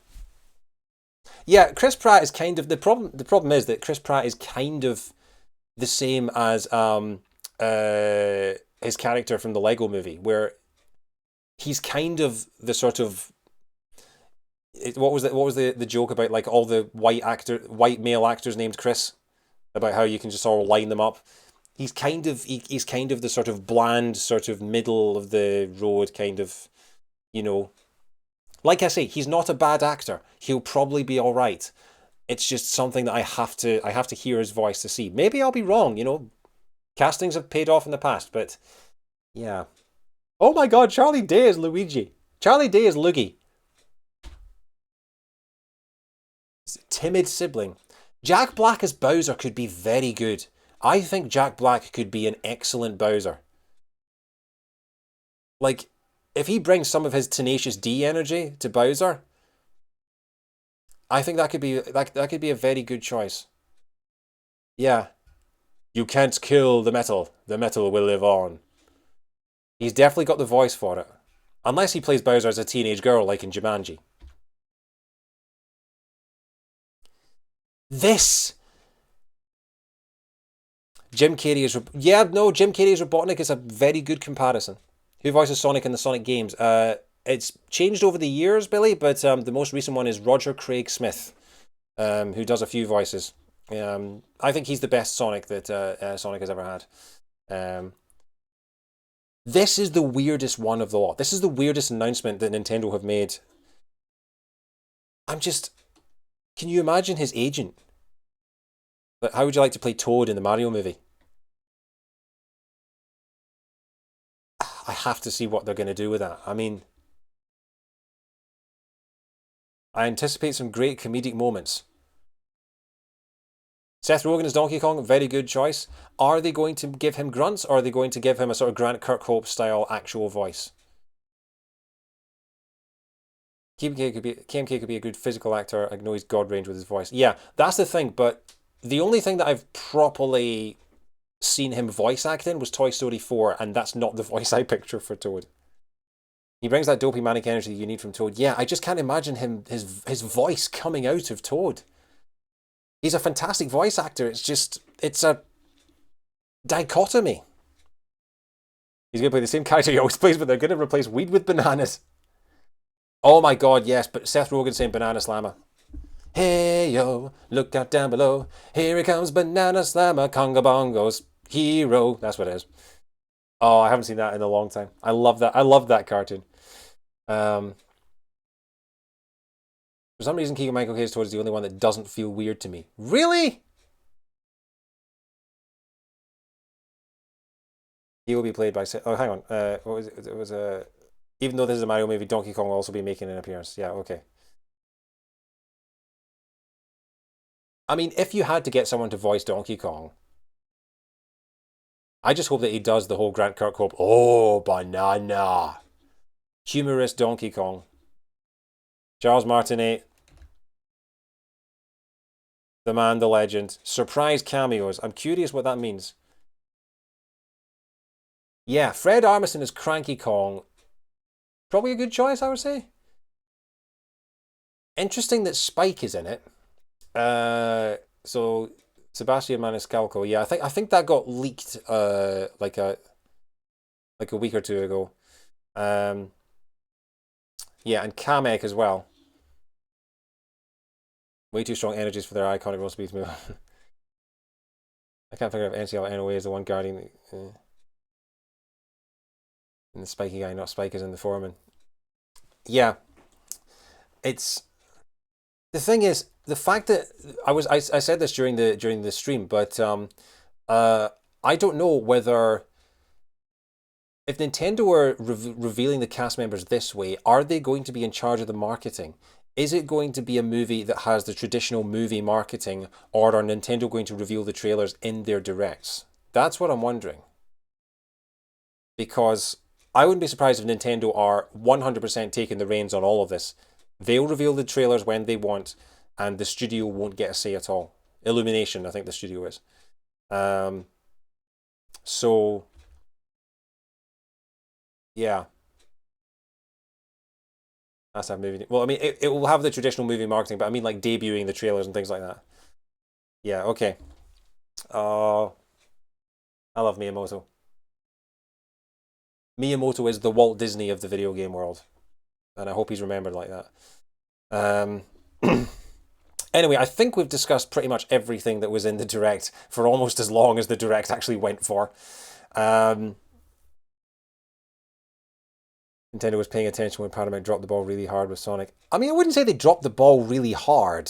Yeah, Chris Pratt is kind of... The problem is that Chris Pratt is kind of the same as his character from the Lego movie, where he's kind of the sort of... What was the joke about like all the white male actors named Chris? About how you can just all line them up. He's kind of the sort of bland, sort of middle of the road kind of, you know. Like I say, he's not a bad actor. He'll probably be all right. It's just something that I have to hear his voice to see. Maybe I'll be wrong, you know. Castings have paid off in the past, but yeah. Oh my god, Charlie Day is Luigi. Charlie Day is Loogie. Timid sibling. Jack Black as Bowser could be very good. I think Jack Black could be an excellent Bowser. Like, if he brings some of his Tenacious D energy to Bowser, I think that could be a very good choice. Yeah. You can't kill the metal. The metal will live on. He's definitely got the voice for it. Unless he plays Bowser as a teenage girl like in Jumanji. This! Jim Carrey is... Yeah, no, Jim Carrey's Robotnik is a very good comparison. Who voices Sonic in the Sonic games? It's changed over the years, Billy, but the most recent one is Roger Craig Smith, who does a few voices. I think he's the best Sonic that Sonic has ever had. This is the weirdest one of the lot. This is the weirdest announcement that Nintendo have made. Can you imagine his agent? Like, how would you like to play Toad in the Mario movie? I have to see what they're going to do with that. I mean, I anticipate some great comedic moments. Seth Rogen as Donkey Kong, very good choice. Are they going to give him grunts, or are they going to give him a sort of Grant Kirkhope style actual voice? KMK could be a good physical actor. I know he's God range with his voice. Yeah, that's the thing, but the only thing that I've properly seen him voice act in was Toy Story 4, and that's not the voice I picture for Toad. He brings that dopey manic energy you need from Toad. Yeah, I just can't imagine his voice coming out of Toad. He's a fantastic voice actor. It's a dichotomy. He's going to play the same character he always plays, but they're going to replace weed with bananas. Oh my god, yes, but Seth Rogen saying Banana Slammer. Hey yo, look out down below. Here he comes, Banana Slammer, Conga Bongo's hero. That's what it is. Oh, I haven't seen that in a long time. I love that. I love that cartoon. For some reason, Keegan Michael Kay's Toad is the only one that doesn't feel weird to me. Really? He will be played by... Oh, hang on. What was it? It was a... Even though this is a Mario movie, Donkey Kong will also be making an appearance. Yeah, okay. I mean, if you had to get someone to voice Donkey Kong, I just hope that he does the whole Grant Kirkhope, oh, banana. Humorous Donkey Kong. Charles Martinet. The man, the legend. Surprise cameos. I'm curious what that means. Yeah, Fred Armisen as Cranky Kong. Probably a good choice, I would say. Interesting that Spike is in it. So Sebastian Maniscalco. Yeah, I think that got leaked like a week or two ago. Yeah, and Kamek as well. Way too strong energies for their iconic roll speed move. I can't figure out if NCL NOA is the one guarding and the spiky guy, not Spike, is in the foreman. Yeah, it's the thing is the fact that I said this during the stream, but I don't know whether if Nintendo are revealing the cast members this way, are they going to be in charge of the marketing? Is it going to be a movie that has the traditional movie marketing, or are Nintendo going to reveal the trailers in their directs? That's what I'm wondering. Because I wouldn't be surprised if Nintendo are 100% taking the reins on all of this. They'll reveal the trailers when they want, and the studio won't get a say at all. Illumination, I think the studio is. So, yeah. That's that movie. Well, I mean, it will have the traditional movie marketing, but I mean, like debuting the trailers and things like that. Yeah, okay. Oh, I love Miyamoto. Miyamoto is the Walt Disney of the video game world, and I hope he's remembered like that. Anyway, I think we've discussed pretty much everything that was in the Direct for almost as long as the Direct actually went for. Nintendo was paying attention when Paramount dropped the ball really hard with Sonic. I mean, I wouldn't say they dropped the ball really hard.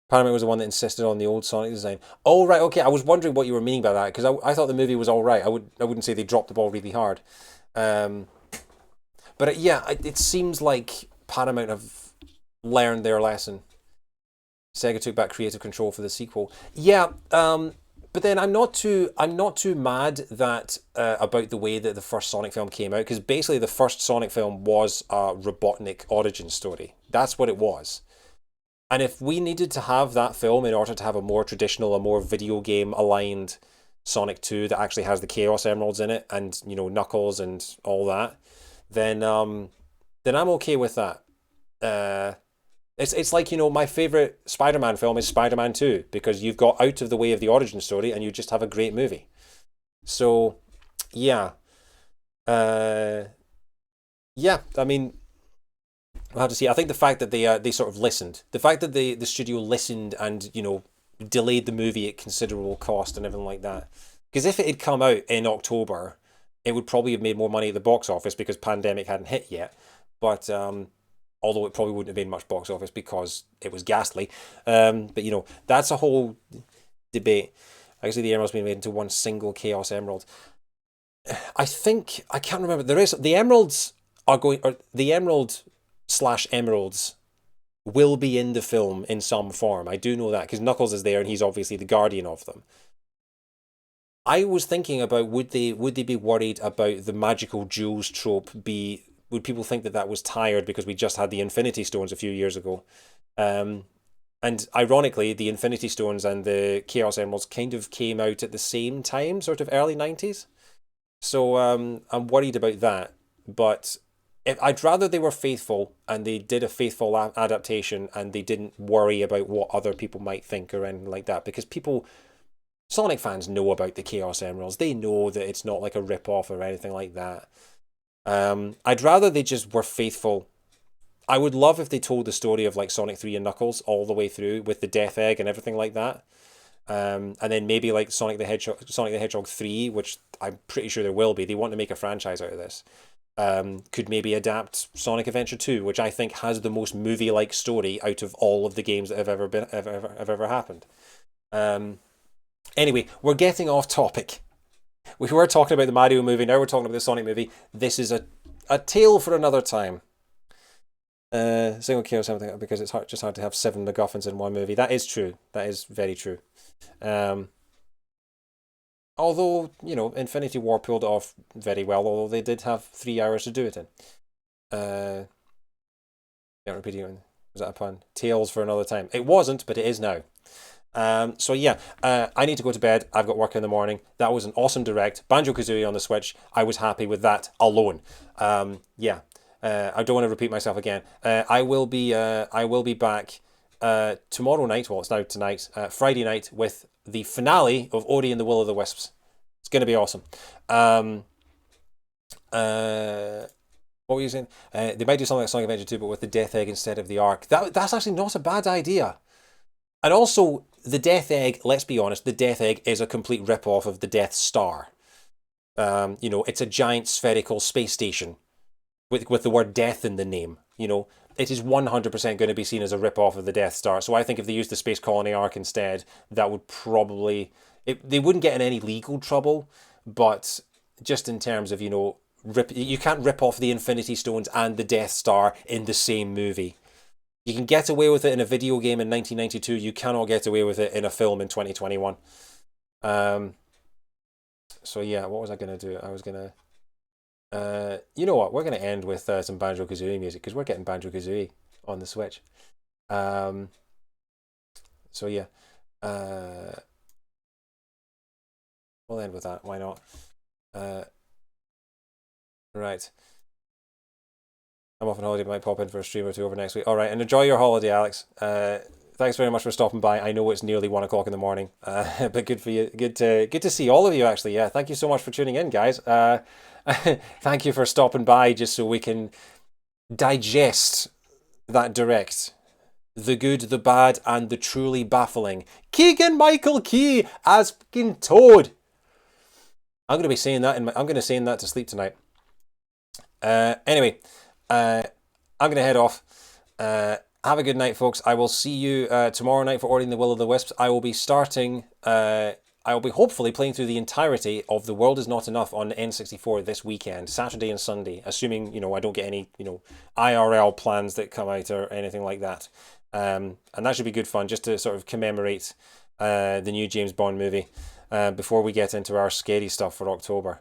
Paramount was the one that insisted on the old Sonic design. Oh, right, okay. I was wondering what you were meaning by that, because I thought the movie was all right. I wouldn't say they dropped the ball really hard. But yeah, it seems like Paramount have learned their lesson. Sega took back creative control for the sequel. Yeah, but then I'm not too mad that about the way that the first Sonic film came out, because basically the first Sonic film was a Robotnik origin story. That's what it was. And if we needed to have that film in order to have a more traditional, a more video game aligned Sonic 2 that actually has the Chaos Emeralds in it and, you know, Knuckles and all that, then I'm okay with that. It's like, you know, my favorite Spider-Man film is Spider-Man 2, because you've got out of the way of the origin story and you just have a great movie. So, yeah. Yeah, I mean, we'll have to see. I think the fact that they sort of listened, the fact that the studio listened and, you know, delayed the movie at considerable cost and everything like that. Because if it had come out in October, it would probably have made more money at the box office because pandemic hadn't hit yet. But although it probably wouldn't have made much box office because it was ghastly. But, you know, that's a whole debate. Actually, the emerald's been made into one single Chaos Emerald. I think, I can't remember. There is, the emeralds are going, or the emeralds will be in the film in some form. I do know that because Knuckles is there and he's obviously the guardian of them. I was thinking about would they be worried about the magical jewels trope would people think that was tired because we just had the Infinity Stones a few years ago? And ironically, the Infinity Stones and the Chaos Emeralds kind of came out at the same time, sort of early 90s. So I'm worried about that. But I'd rather they were faithful and they did a faithful adaptation and they didn't worry about what other people might think or anything like that. Because Sonic fans know about the Chaos Emeralds. They know that it's not like a rip-off or anything like that. I'd rather they just were faithful. I would love if they told the story of like Sonic 3 and Knuckles all the way through with the Death Egg and everything like that. And then maybe like Sonic the Hedgehog 3, which I'm pretty sure there will be. They want to make a franchise out of this. Could maybe adapt Sonic Adventure 2, which I think has the most movie-like story out of all of the games that have ever happened. Anyway, we're getting off topic. We were talking about the Mario movie, now we're talking about the Sonic movie. This is a tale for another time. Single kill something because it's just hard to have 7 MacGuffins in one movie. That is true. That is very true. Although, you know, Infinity War pulled it off very well, although they did have 3 hours to do it in. Yeah, repeating it. Was that a pun? Tales for another time. It wasn't, but it is now. So yeah, I need to go to bed. I've got work in the morning. That was an awesome Direct. Banjo-Kazooie on the Switch. I was happy with that alone. Yeah. I don't want to repeat myself again. I will be back tomorrow night. Well, it's now tonight, Friday night, with the finale of Ori and the Will of the Wisps. It's going to be awesome. What were you saying? They might do something like Sonic Adventure 2, but with the Death Egg instead of the Ark. That's actually not a bad idea. And also, the Death Egg, let's be honest, the Death Egg is a complete rip-off of the Death Star. You know, it's a giant spherical space station with the word death in the name. You know, it is 100% going to be seen as a rip-off of the Death Star. So I think if they used the Space Colony Ark instead, that would probably... they wouldn't get in any legal trouble, but just in terms of, you know, you can't rip off the Infinity Stones and the Death Star in the same movie. You can get away with it in a video game in 1992. You cannot get away with it in a film in 2021. So yeah, what was I going to do? I was going to... you know what? We're going to end with some banjo-kazooie music, because we're getting banjo-kazooie on the Switch. So yeah. We'll end with that. Why not? Right. I'm off on holiday, but might pop in for a stream or two over next week. All right, and enjoy your holiday, Alex. Thanks very much for stopping by. I know it's nearly 1 o'clock in the morning, but good for you. Good to see all of you, actually. Yeah, thank you so much for tuning in, guys. Thank you for stopping by just so we can digest that direct. The good, the bad, and the truly baffling. Keegan-Michael Key as fucking Toad. I'm going to be saying that I'm going to saying that to sleep tonight. Anyway, I'm going to head off. Have a good night, folks. I will see you tomorrow night for Ordering the Will of the Wisps. I will be starting... I will be hopefully playing through the entirety of The World Is Not Enough on N64 this weekend, Saturday and Sunday, assuming, you know, I don't get any, you know, IRL plans that come out or anything like that. And that should be good fun, just to sort of commemorate the new James Bond movie before we get into our scary stuff for October.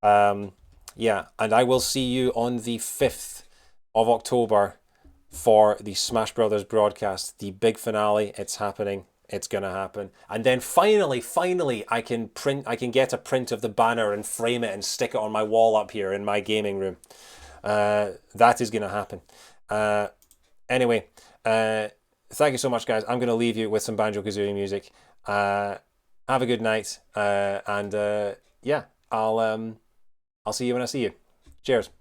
Yeah, and I will see you on the 5th of October for the Smash Brothers broadcast, the big finale. It's happening. It's gonna happen. And then finally, I can get a print of the banner and frame it and stick it on my wall up here in my gaming room. That is gonna happen. Anyway, thank you so much, guys. I'm gonna leave you with some Banjo-Kazooie music. Have a good night. And yeah, I'll see you when I see you. Cheers.